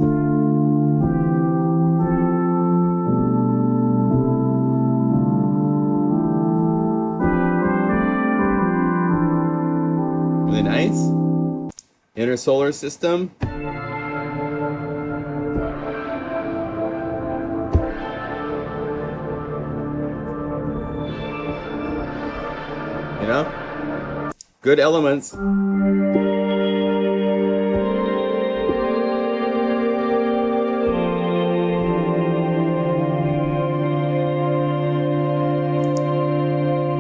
Really nice. Inner solar system. You know? Good elements.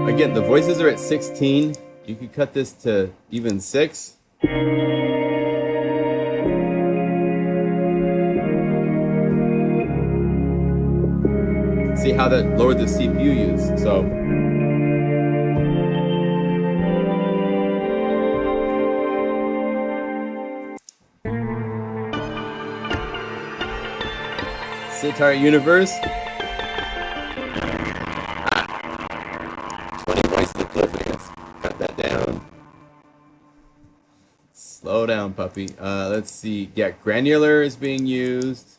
Again, the voices are at 16. You could cut this to even 6. See how that lowered the CPU use. So Sitar Universe. 20 voices of Cliffhanger. Cut that down. Slow down, puppy. Let's see. Yeah, granular is being used.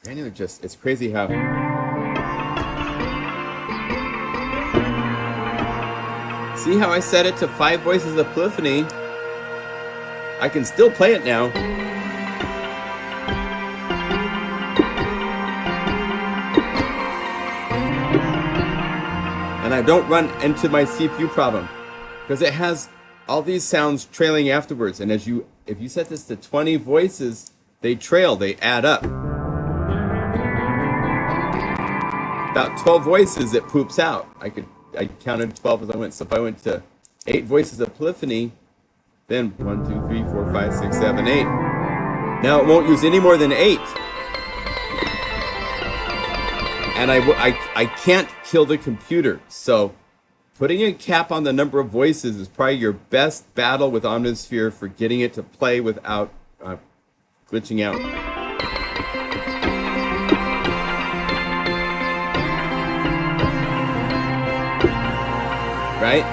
Granular just, it's crazy how. See how I set it to 5 voices of polyphony? I can still play it now. And I don't run into my CPU problem because it has all these sounds trailing afterwards. And if you set this to 20 voices, they trail, they add up. About 12 voices, it poops out. I counted 12 as I went. So if I went to 8 voices of polyphony, then 1, 2, 3, 4, 5, 6, 7, 8. Now it won't use any more than 8. And I can't kill the computer. So putting a cap on the number of voices is probably your best battle with Omnisphere for getting it to play without glitching out. Right?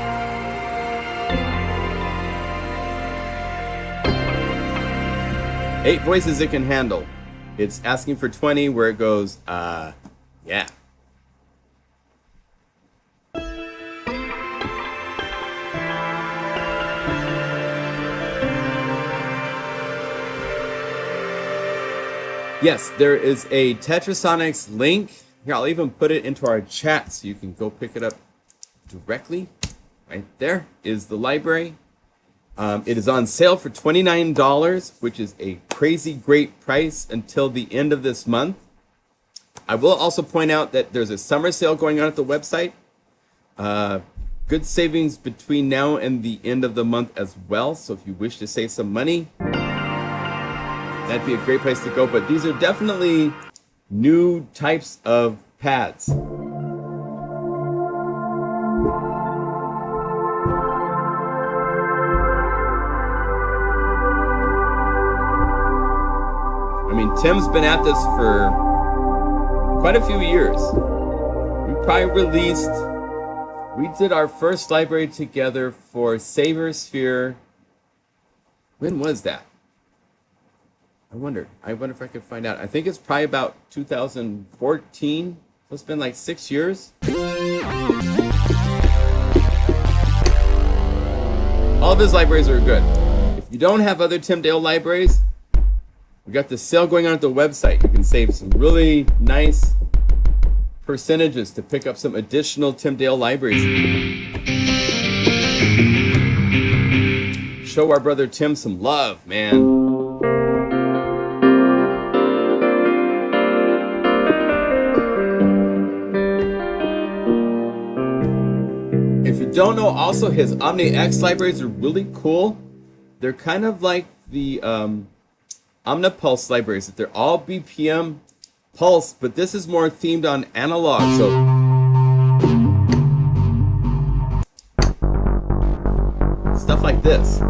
Eight voices it can handle. It's asking for 20 where it goes, yeah. Yes, there is a TetraSonics link. Here, I'll even put it into our chat so you can go pick it up directly. Right there is the library. It is on sale for $29, which is a crazy great price until the end of this month. I will also point out that there's a summer sale going on at the website. Good savings between now and the end of the month as well. So if you wish to save some money, that'd be a great place to go. But these are definitely new types of pads. I mean, Tim's been at this for quite a few years. We did our first library together for Saversphere. When was that? I wonder if I could find out. I think it's probably about 2014. So it's been like 6 years. All of his libraries are good. If you don't have other Tim Dale libraries, we got the sale going on at the website. You can save some really nice percentages to pick up some additional Tim Dale libraries. Show our brother Tim some love, man. If you don't know, also his Omni X libraries are really cool. They're kind of like the Omnipulse libraries. They're all BPM pulse, but this is more themed on analog. So stuff like this.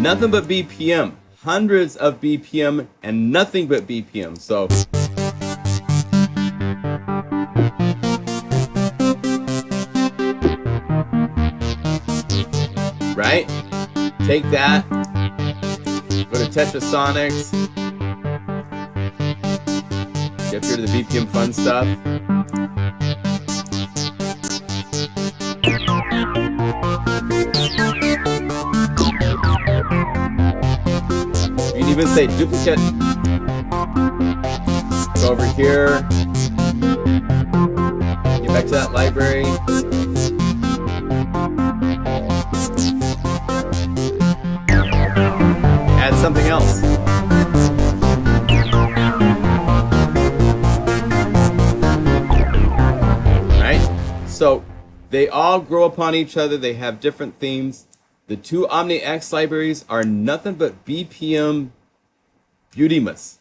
Nothing but BPM. Hundreds of BPM and nothing but BPM. So right? Take that. Go to TetraSonics. Get here to the BPM fun stuff. You can even say duplicate. Go over here. Get back to that library. Add something else. Right? So they all grow upon each other. They have different themes. The two OmniX libraries are nothing but BPM beautymas.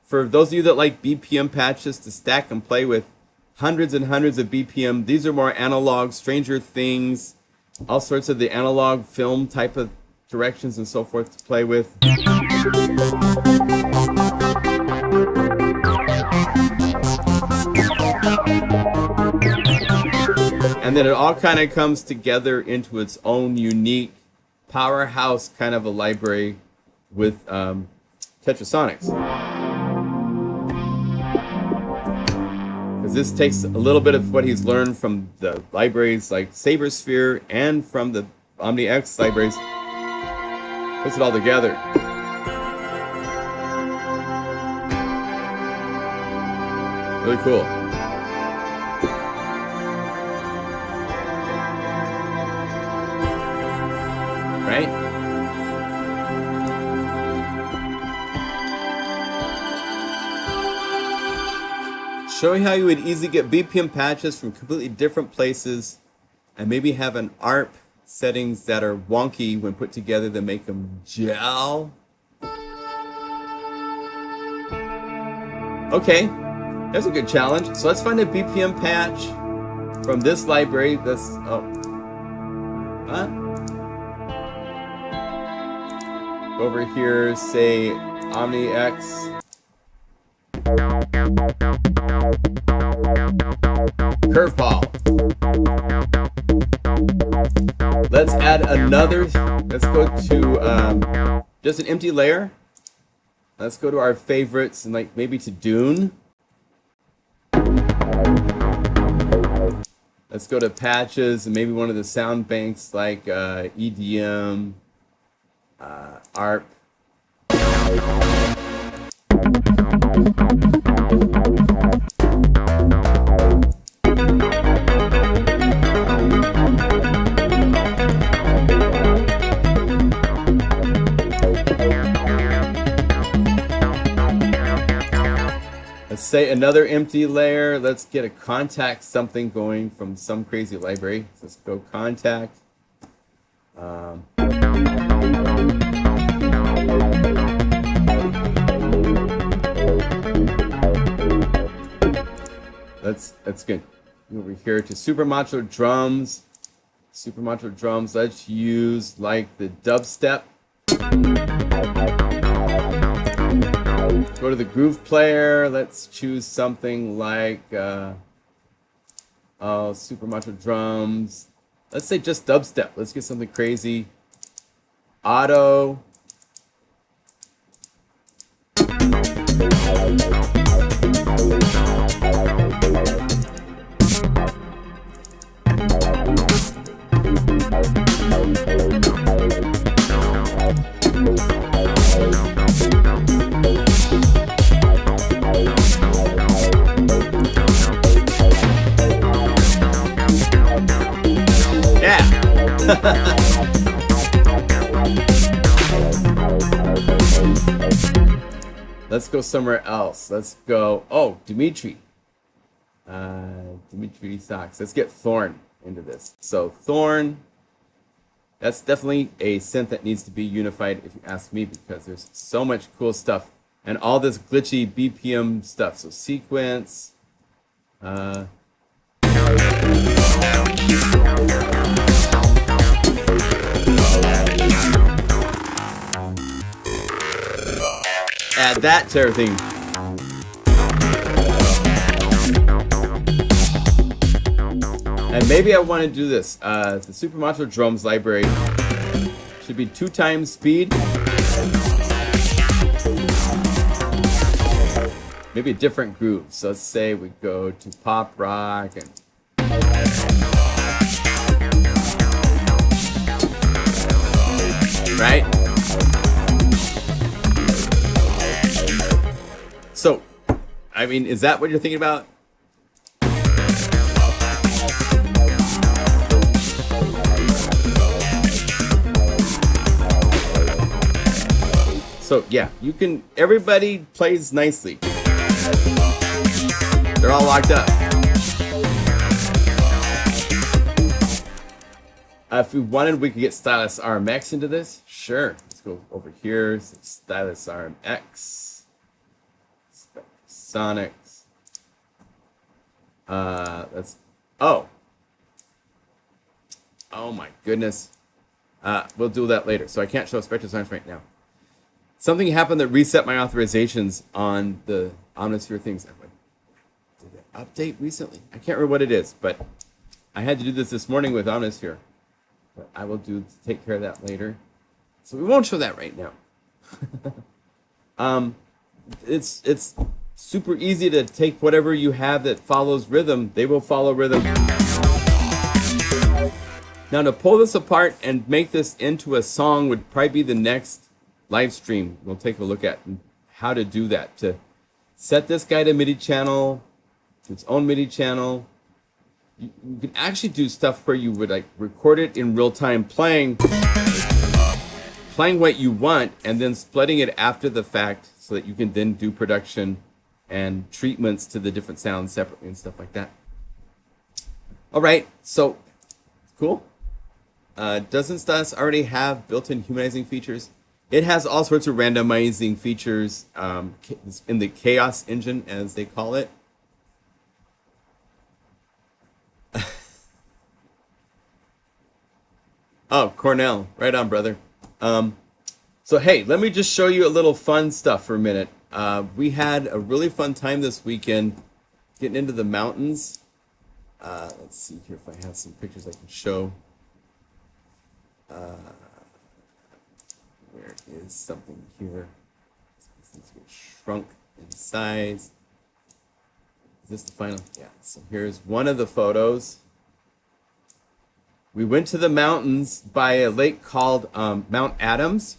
For those of you that like BPM patches to stack and play with hundreds and hundreds of BPM, these are more analog, Stranger Things, all sorts of the analog film type of directions and so forth to play with. And then it all kind of comes together into its own unique powerhouse kind of a library with TetraSonics. Because this takes a little bit of what he's learned from the libraries like Sabersphere and from the OmniX libraries, puts it all together. Really cool. Right? Showing how you would easily get BPM patches from completely different places and maybe have an ARP settings that are wonky when put together that make them gel. Okay, that's a good challenge. So let's find a BPM patch from this library. That's over here, say OmniX curveball. Let's add another. Let's go to just an empty layer. Let's go to our favorites and like maybe to Dune. Let's go to patches and maybe one of the sound banks like EDM, ARP. Let's say another empty layer. Let's get a contact something going from some crazy library. So let's go contact. Let's get over here to super macho drums. Super macho drums. Let's use like the dubstep. Go to the groove player. Let's choose something like super macho drums. Let's say just dubstep. Let's get something crazy. Auto. Let's go somewhere else. Let's go. Oh, Dimitri. Dimitri Socks. Let's get Thorn into this. So Thorn. That's definitely a synth that needs to be unified, if you ask me, because there's so much cool stuff and all this glitchy BPM stuff. So sequence. add that to everything. And maybe I want to do this. The Super Macho Drums library should be 2 times speed. Maybe a different groove. So let's say we go to pop rock and right? So, I mean, is that what you're thinking about? So yeah, you can, everybody plays nicely. They're all locked up. If we wanted, we could get Stylus RMX into this. Sure. Let's go over here. Stylus RMX. TetraSonics. Oh my goodness. We'll do that later. So I can't show TetraSonics right now. Something happened that reset my authorizations on the Omnisphere things. Did it update recently? I can't remember what it is, but I had to do this morning with Omnisphere. But I will take care of that later. So we won't show that right now. It's super easy to take whatever you have that follows rhythm. They will follow rhythm. Now to pull this apart and make this into a song would probably be the next live stream. We'll take a look at how to do that. To set this guy to MIDI channel, its own MIDI channel. You can actually do stuff where you would like record it in real time, playing what you want, and then splitting it after the fact so that you can then do production and treatments to the different sounds separately and stuff like that. All right, so cool. Doesn't Stylus already have built-in humanizing features? It has all sorts of randomizing features in the Chaos engine, as they call it. Oh, Cornell. Right on, brother. So, hey, let me just show you a little fun stuff for a minute. We had a really fun time this weekend getting into the mountains. Let's see here if I have some pictures I can show. Where is something here? Things get shrunk in size. Is this the final? Yeah. So here's one of the photos. We went to the mountains by a lake called Mount Adams,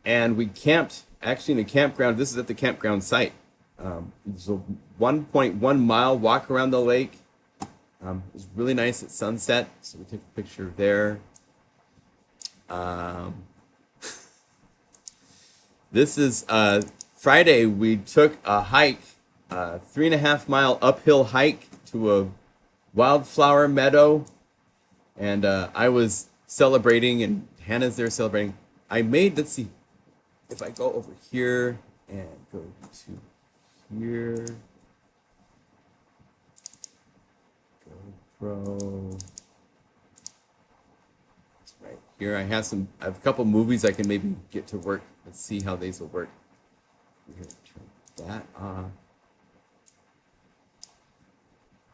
and we camped actually in a campground. This is at the campground site. It's a 1.1 mile walk around the lake. It was really nice at sunset, so we took a picture there. This is Friday. We took a hike, 3.5 mile uphill hike to a wildflower meadow, and I was celebrating, and Hannah's there celebrating. I made, let's see, if I go over here and go to here, GoPro. Right here, I have a couple movies I can maybe get to work. Let's see how these will work. Here, turn that off.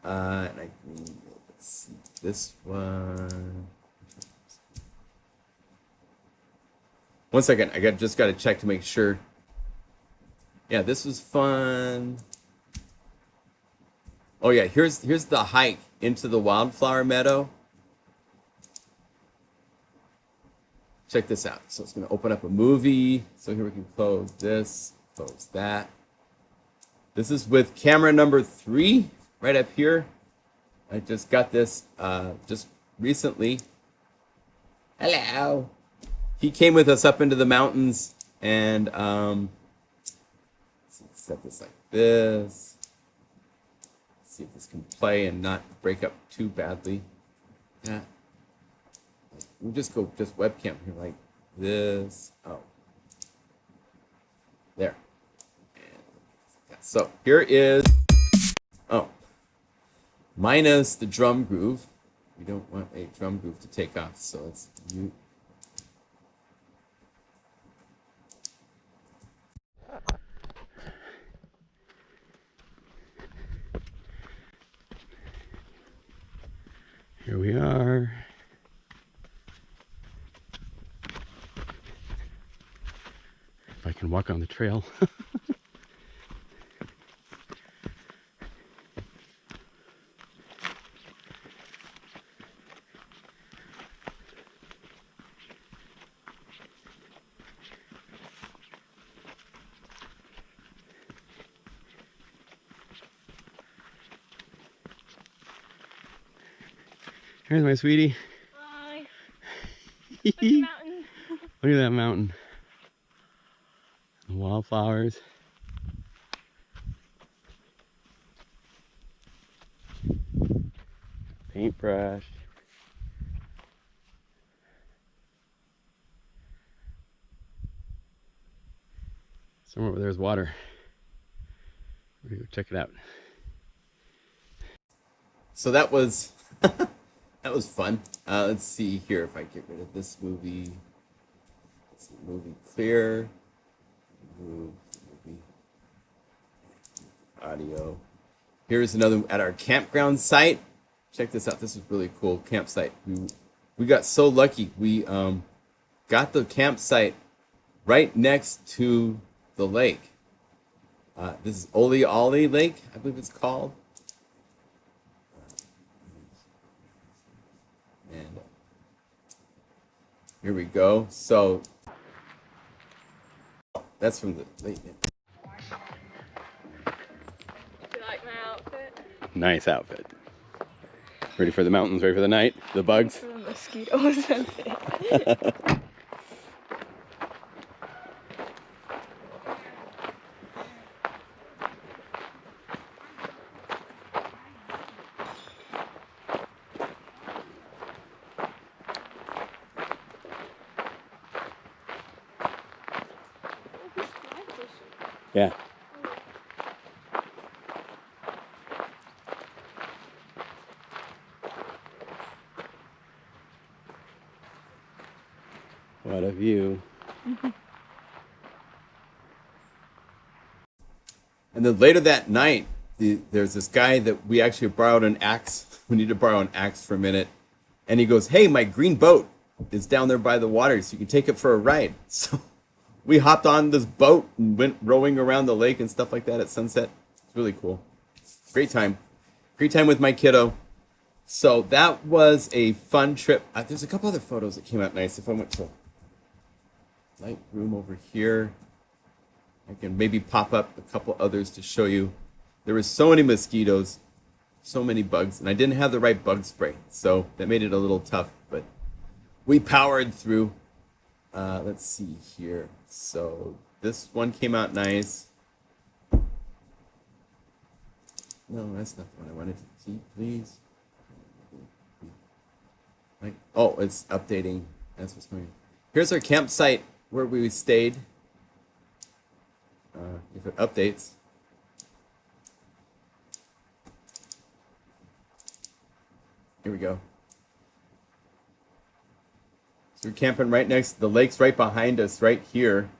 And I can, let's see, this one. One second, just got to check to make sure. Yeah, this was fun. Oh yeah, here's the hike into the wildflower meadow. Check this out. So it's going to open up a movie. So here we can close this, close that. This is with camera number 3 right up here. I just got this just recently. Hello. He came with us up into the mountains, and let's set this like this. See if this can play and not break up too badly. Yeah. We'll just go webcam here like this. Oh. There. And so here is, minus the drum groove. We don't want a drum groove to take off, so let's mute. Here we are. If I can walk on the trail. Here's my sweetie. Hi. Look at the mountain. Look at that mountain. The wildflowers. Paintbrush. Somewhere where there's water. We're gonna go check it out. So that was that was fun. Let's see here if I get rid of this movie. Let's see, movie clear. Movie audio. Here's another at our campground site. Check this out. This is really cool campsite. We got so lucky. We got the campsite right next to the lake. This is Oli Oli Lake, I believe it's called. And here we go. So that's from the lake. Do you like my outfit? Nice outfit. Ready for the mountains, ready for the night, the bugs. For the mosquitoes, that's it. Yeah. What a view. And then later that night, there's this guy that we actually borrowed an axe. We need to borrow an axe for a minute. And he goes, "Hey, my green boat is down there by the water, so you can take it for a ride." So we hopped on this boat and went rowing around the lake and stuff like that at sunset. It's really cool. Great time. Great time with my kiddo. So that was a fun trip. There's a couple other photos that came out nice. If I went to Lightroom over here, I can maybe pop up a couple others to show you. There were so many mosquitoes, so many bugs, and I didn't have the right bug spray, so that made it a little tough, but we powered through. Let's see here. So this one came out nice. No, that's not the one I wanted to see, please. Oh, it's updating. That's what's going on. Here's our campsite where we stayed. If it updates. Here we go. So we're camping right next, the lake's right behind us, right here.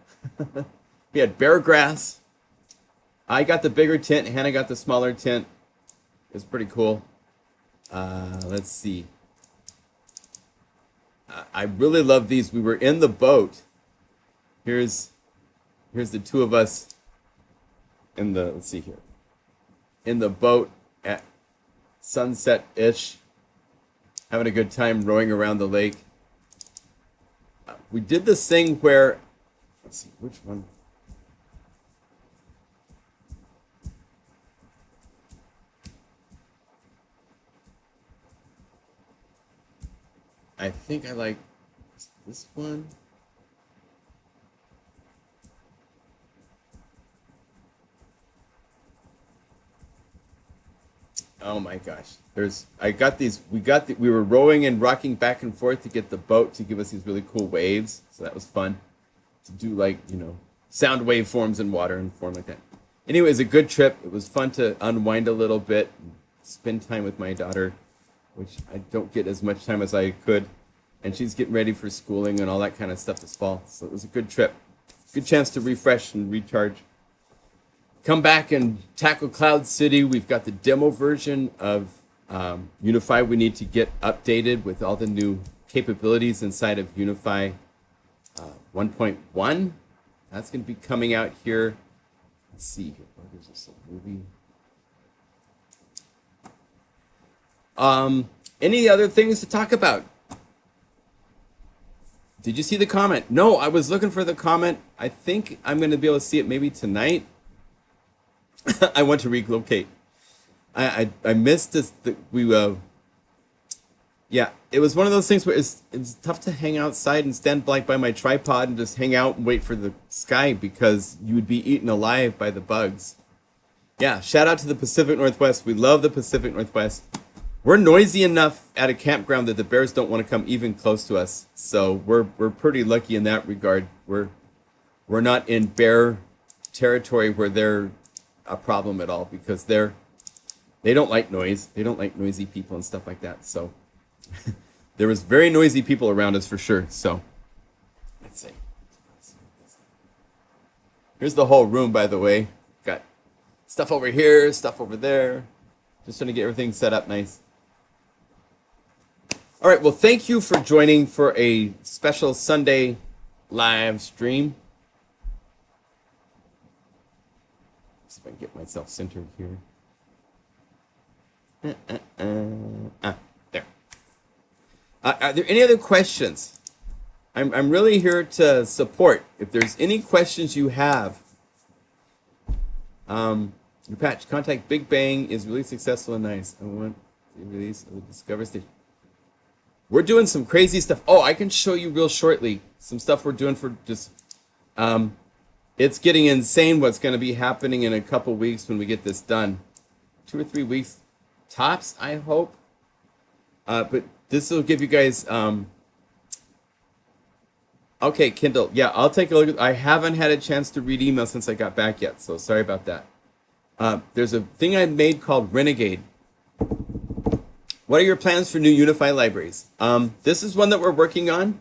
We had bear grass. I got the bigger tent, Hannah got the smaller tent. It's pretty cool. Let's see. I really love these. We were in the boat. Here's the two of us in the, let's see here, in the boat at sunset-ish, having a good time rowing around the lake. We did this thing where, let's see, which one? I think I like this one. Oh my gosh. We were rowing and rocking back and forth to get the boat to give us these really cool waves. So that was fun to do, like, sound wave forms in water and form like that. Anyway, it was a good trip. It was fun to unwind a little bit, and spend time with my daughter, which I don't get as much time as I could. And she's getting ready for schooling and all that kind of stuff this fall. So it was a good trip. Good chance to refresh and recharge. Come back and tackle Cloud City. We've got the demo version of Unify, we need to get updated with all the new capabilities inside of Unify 1.1. That's going to be coming out here. Let's see here. Oh, there's this movie. Any other things to talk about? Did you see the comment? No, I was looking for the comment. I think I'm going to be able to see it maybe tonight. I want to relocate. I missed this. Yeah, it was one of those things where it's tough to hang outside and stand like by my tripod and just hang out and wait for the sky because you would be eaten alive by the bugs. Yeah, shout out to the Pacific Northwest. We love the Pacific Northwest. We're noisy enough at a campground that the bears don't want to come even close to us. So we're pretty lucky in that regard. We're not in bear territory where they're a problem at all because they don't like noise. They don't like noisy people and stuff like that. So there was very noisy people around us for sure. So let's see. Here's the whole room, by the way. Got stuff over here, stuff over there. Just trying to get everything set up nice. All right, well, thank you for joining for a special Sunday live stream. See if I can get myself centered here. There. Are there any other questions? I'm really here to support. If there's any questions you have, your patch contact Big Bang is really successful and nice. I want the release of the Discover Station. We're doing some crazy stuff. Oh, I can show you real shortly some stuff we're doing for just. It's getting insane what's going to be happening in a couple weeks when we get this done. 2 or 3 weeks tops, I hope. But this will give you guys. Okay, Kindle. Yeah, I'll take a look. I haven't had a chance to read email since I got back yet, so sorry about that. There's a thing I made called Renegade. What are your plans for new Unify libraries? This is one that we're working on.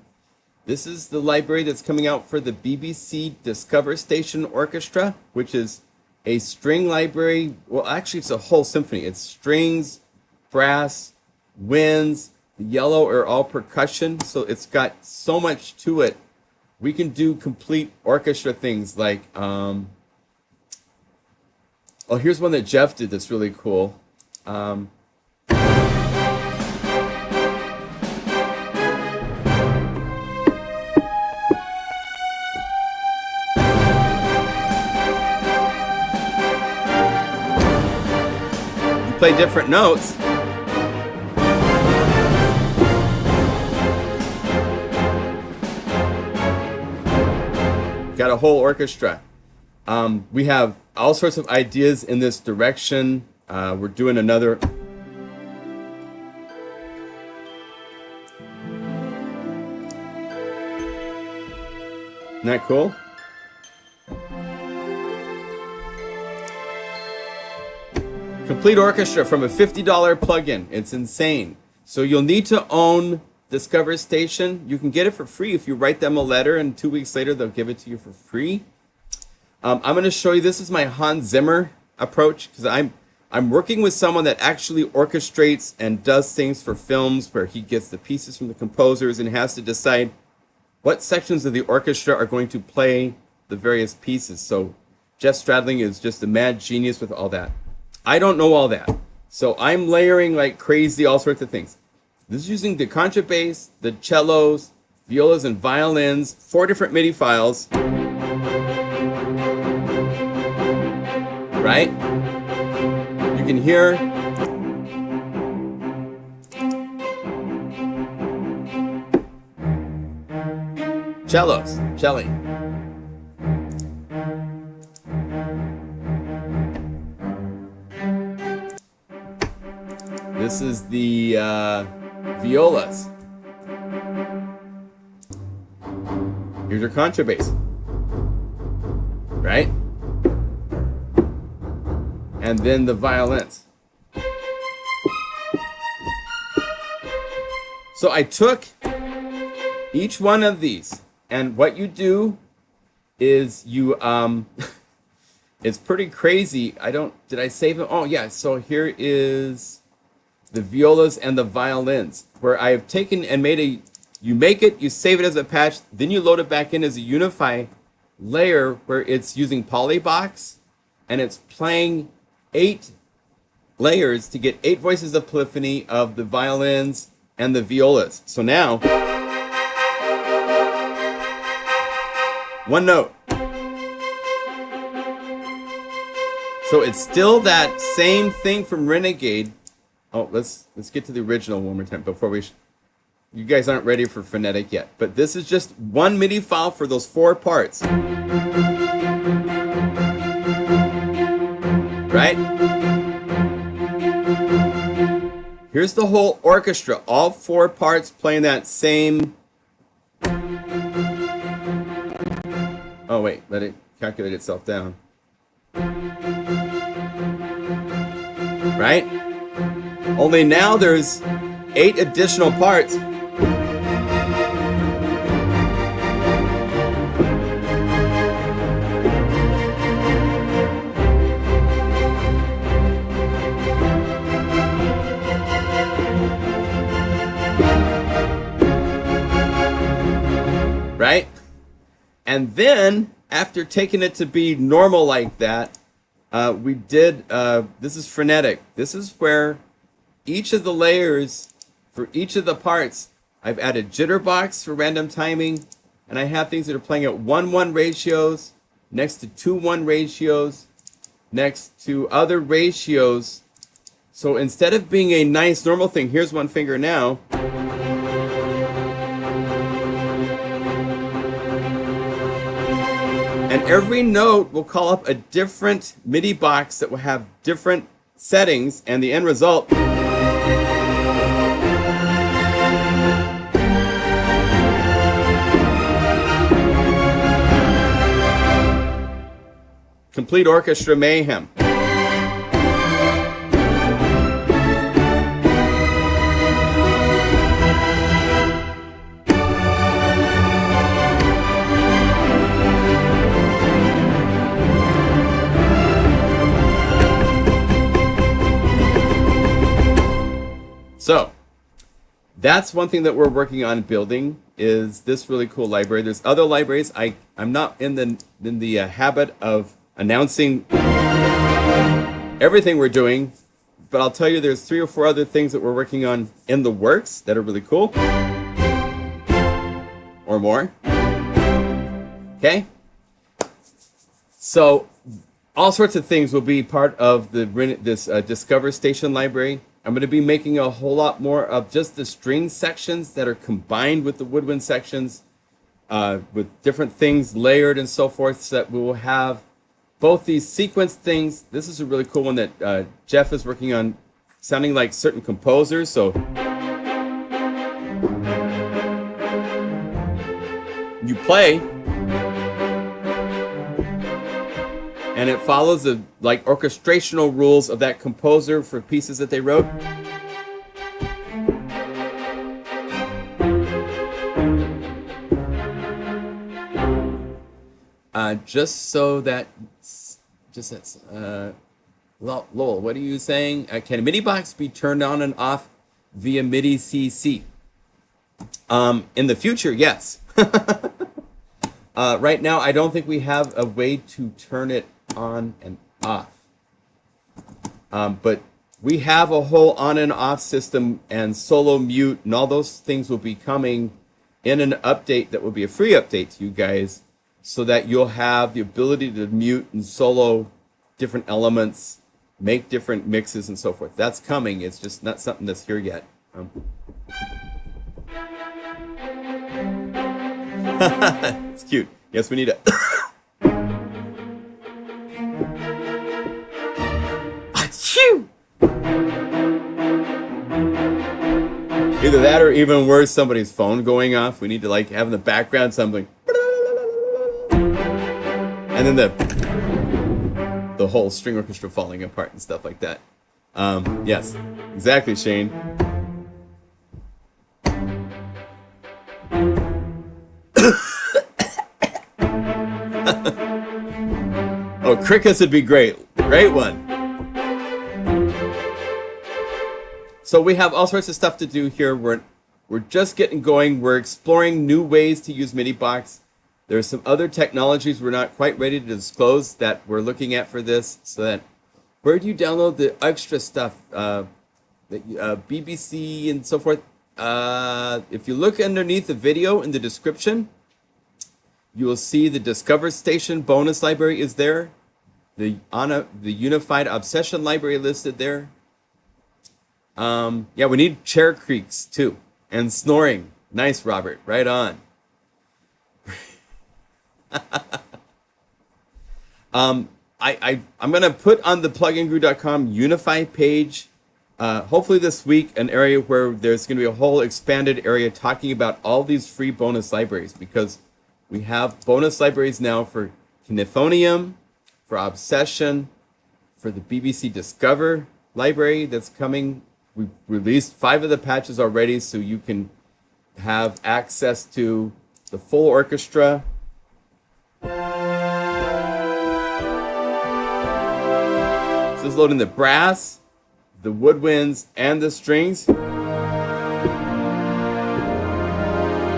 This is the library that's coming out for the BBC Discover Station Orchestra, which is a string library. Well, actually, it's a whole symphony. It's strings, brass, winds. The yellow are all percussion, so it's got so much to it. We can do complete orchestra things like, oh, here's one that Jeff did that's really cool. You play different notes. Got a whole orchestra. We have all sorts of ideas in this direction. We're doing another. Isn't that cool? Complete orchestra from a $50 plugin. It's insane. So you'll need to own Discover Station. You can get it for free if you write them a letter, and 2 weeks later they'll give it to you for free. I'm going to show you. This is my Hans Zimmer approach because I'm working with someone that actually orchestrates and does things for films where he gets the pieces from the composers and has to decide what sections of the orchestra are going to play the various pieces. So Jeff Stradling is just a mad genius with all that. I don't know all that. So I'm layering like crazy all sorts of things. This is using the contrabass, the cellos, violas, and violins, 4 different MIDI files. Right? You can hear cellos, cello. This is the violas. Here's your contrabass. Right? And then the violins. So I took each one of these, and what you do is you it's pretty crazy. Did I save them? Oh yeah, so here is the violas, and the violins, where I have taken and made a, you make it, you save it as a patch, then you load it back in as a Unify layer where it's using Polybox, and it's playing 8 layers to get 8 voices of polyphony of the violins and the violas. So now, one note. So it's still that same thing from Renegade. Oh, let's get to the original one more time before we. You guys aren't ready for phonetic yet, but this is just one MIDI file for those 4 parts. Right? Here's the whole orchestra, all 4 parts playing that same. Oh wait, let it calculate itself down. Right? Only now there's 8 additional parts. Right? And then, after taking it to be normal like that, we did, this is frenetic. This is where each of the layers, for each of the parts, I've added jitterbox for random timing, and I have things that are playing at 1:1 ratios, next to 2:1 ratios, next to other ratios. So instead of being a nice normal thing, here's one finger now. And every note will call up a different MIDI box that will have different settings, and the end result complete orchestra mayhem. So that's one thing that we're working on building, is this really cool library. There's other libraries. I'm not in the habit of announcing everything we're doing, but I'll tell you there's 3 or 4 other things that we're working on in the works that are really cool, or more. Okay? So all sorts of things will be part of this Discover Station library. I'm going to be making a whole lot more of just the string sections that are combined with the woodwind sections, with different things layered and so forth, so that we will have both these sequence things. This is a really cool one that Jeff is working on, sounding like certain composers. So you play, and it follows the like orchestrational rules of that composer for pieces that they wrote. Just so that, Lowell, what are you saying? Can a MIDI box be turned on and off via MIDI CC? In the future, yes. Right now, I don't think we have a way to turn it on and off. But we have a whole on and off system, and solo mute and all those things will be coming in an update that will be a free update to you guys, so that you'll have the ability to mute and solo different elements, make different mixes and so forth. That's coming. It's just not something that's here yet. It's cute. Yes, we need a Achoo! Either that or even worse, somebody's phone going off. We need to like have in the background something. And then the whole string orchestra falling apart and stuff like that. Yes, exactly, Shane. Oh, crickets would be great. Great one. So we have all sorts of stuff to do here. We're just getting going. We're exploring new ways to use MIDI box. There's some other technologies we're not quite ready to disclose that we're looking at for this. So that where do you download the extra stuff? BBC and so forth. If you look underneath the video in the description, you will see the Discover Station bonus library is there. The Unified Obsession library listed there. Yeah, we need chair creaks too. And snoring. Nice, Robert. Right on. I'm going to put on the pluginguru.com Unify page, hopefully this week, an area where there's going to be a whole expanded area talking about all these free bonus libraries, because we have bonus libraries now for Kinefonium, for Obsession, for the BBC Discover library that's coming. We've released 5 of the patches already, so you can have access to the full orchestra. So this is loading the brass, the woodwinds, and the strings.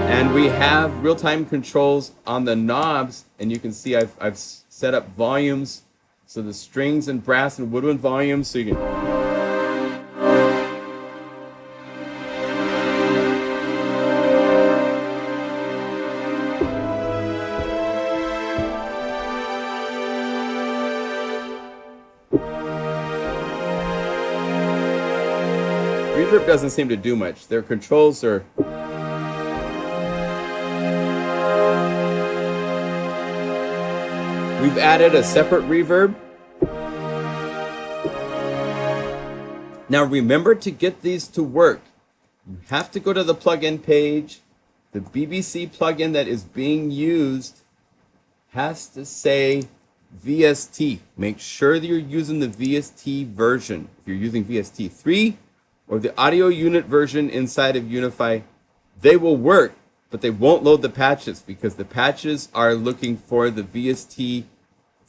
And we have real-time controls on the knobs, and you can see I've set up volumes, so the strings and brass and woodwind volumes, so you can... Reverb doesn't seem to do much. Their controls are... We've added a separate reverb. Now remember, to get these to work, you have to go to the plugin page. The BBC plugin that is being used has to say VST. Make sure that you're using the VST version. If you're using VST 3 or the audio unit version inside of Unify, they will work, but they won't load the patches because the patches are looking for the VST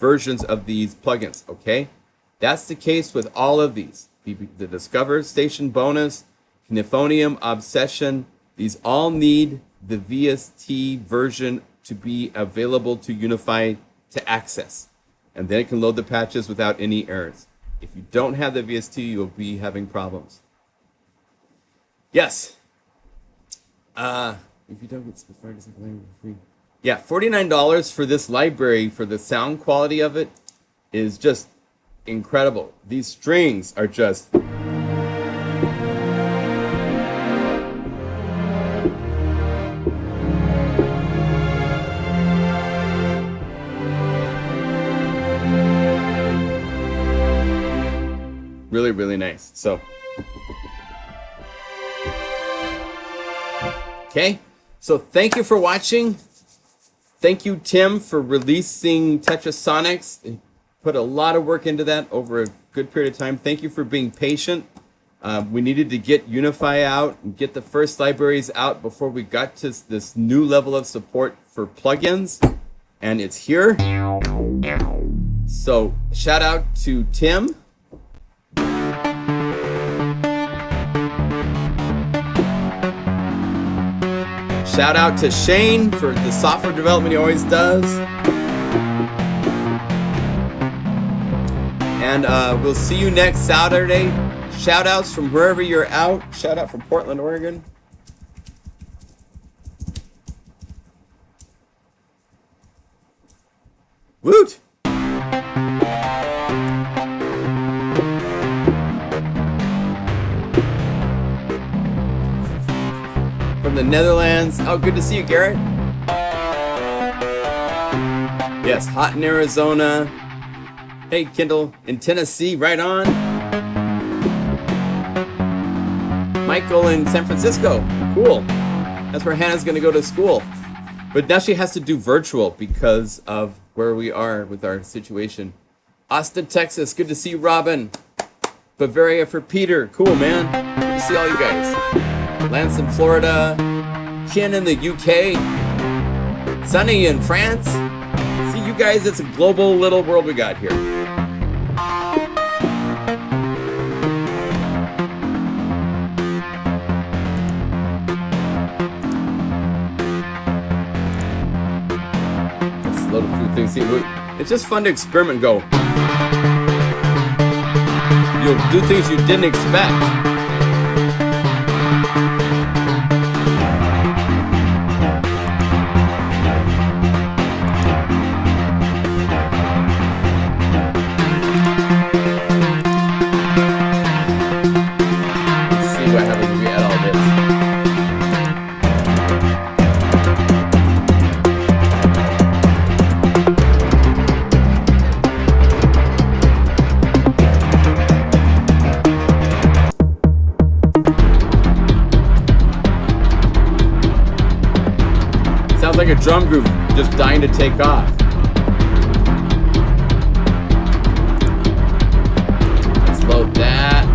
versions of these plugins, okay? That's the case with all of these. The Discover Station bonus, Kinefonium, Obsession, these all need the VST version to be available to Unify to access. And then it can load the patches without any errors. If you don't have the VST, you'll be having problems. Yes. If you don't get Spotify, it's free. Yeah, $49 for this library, for the sound quality of it, is just incredible. These strings are just... really, really nice. So... Okay, so thank you for watching. Thank you, Tim, for releasing TetraSonics. He put a lot of work into that over a good period of time. Thank you for being patient. We needed to get Unify out and get the first libraries out before we got to this new level of support for plugins, and it's here. So shout out to Tim. Shout out to Shane for the software development he always does. And we'll see you next Saturday. Shout outs from wherever you're out. Shout out from Portland, Oregon. Woot! From the Netherlands. Oh, good to see you, Garrett. Yes, hot in Arizona. Hey, Kendall, in Tennessee, right on. Michael in San Francisco. Cool. That's where Hannah's going to go to school. But now she has to do virtual because of where we are with our situation. Austin, Texas. Good to see you, Robin. Bavaria for Peter. Cool, man. Good to see all you guys. Lance in Florida, Ken in the UK, Sunny in France. See you guys, it's a global little world we got here. things. See, it's just fun to experiment and go. You'll do things you didn't expect. Sounds like a drum groove just dying to take off. Let's load that.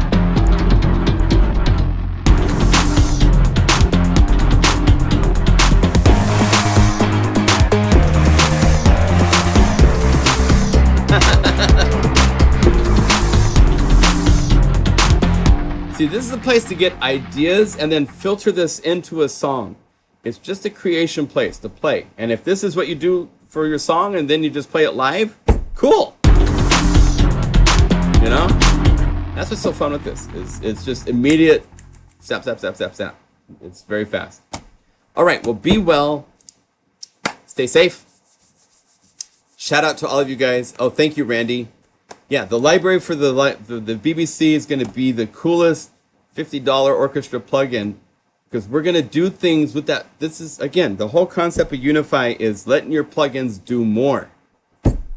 See, this is a place to get ideas and then filter this into a song. It's just a creation place to play. And if this is what you do for your song and then you just play it live, cool. You know? That's what's so fun with this. It's just immediate snap, snap, snap, snap, snap. It's very fast. All right, well, be well. Stay safe. Shout out to all of you guys. Oh, thank you, Randy. Yeah, the library for the BBC is going to be the coolest $50 orchestra plugin, because we're going to do things with that. This is, again, the whole concept of Unify is letting your plugins do more.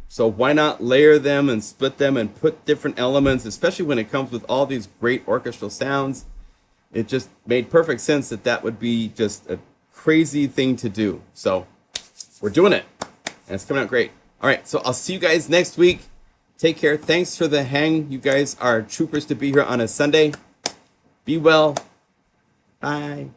So why not layer them and split them and put different elements, especially when it comes with all these great orchestral sounds. It just made perfect sense that that would be just a crazy thing to do. So we're doing it, and it's coming out great. All right, so I'll see you guys next week. Take care. Thanks for the hang. You guys are troopers to be here on a Sunday. Be well. Bye.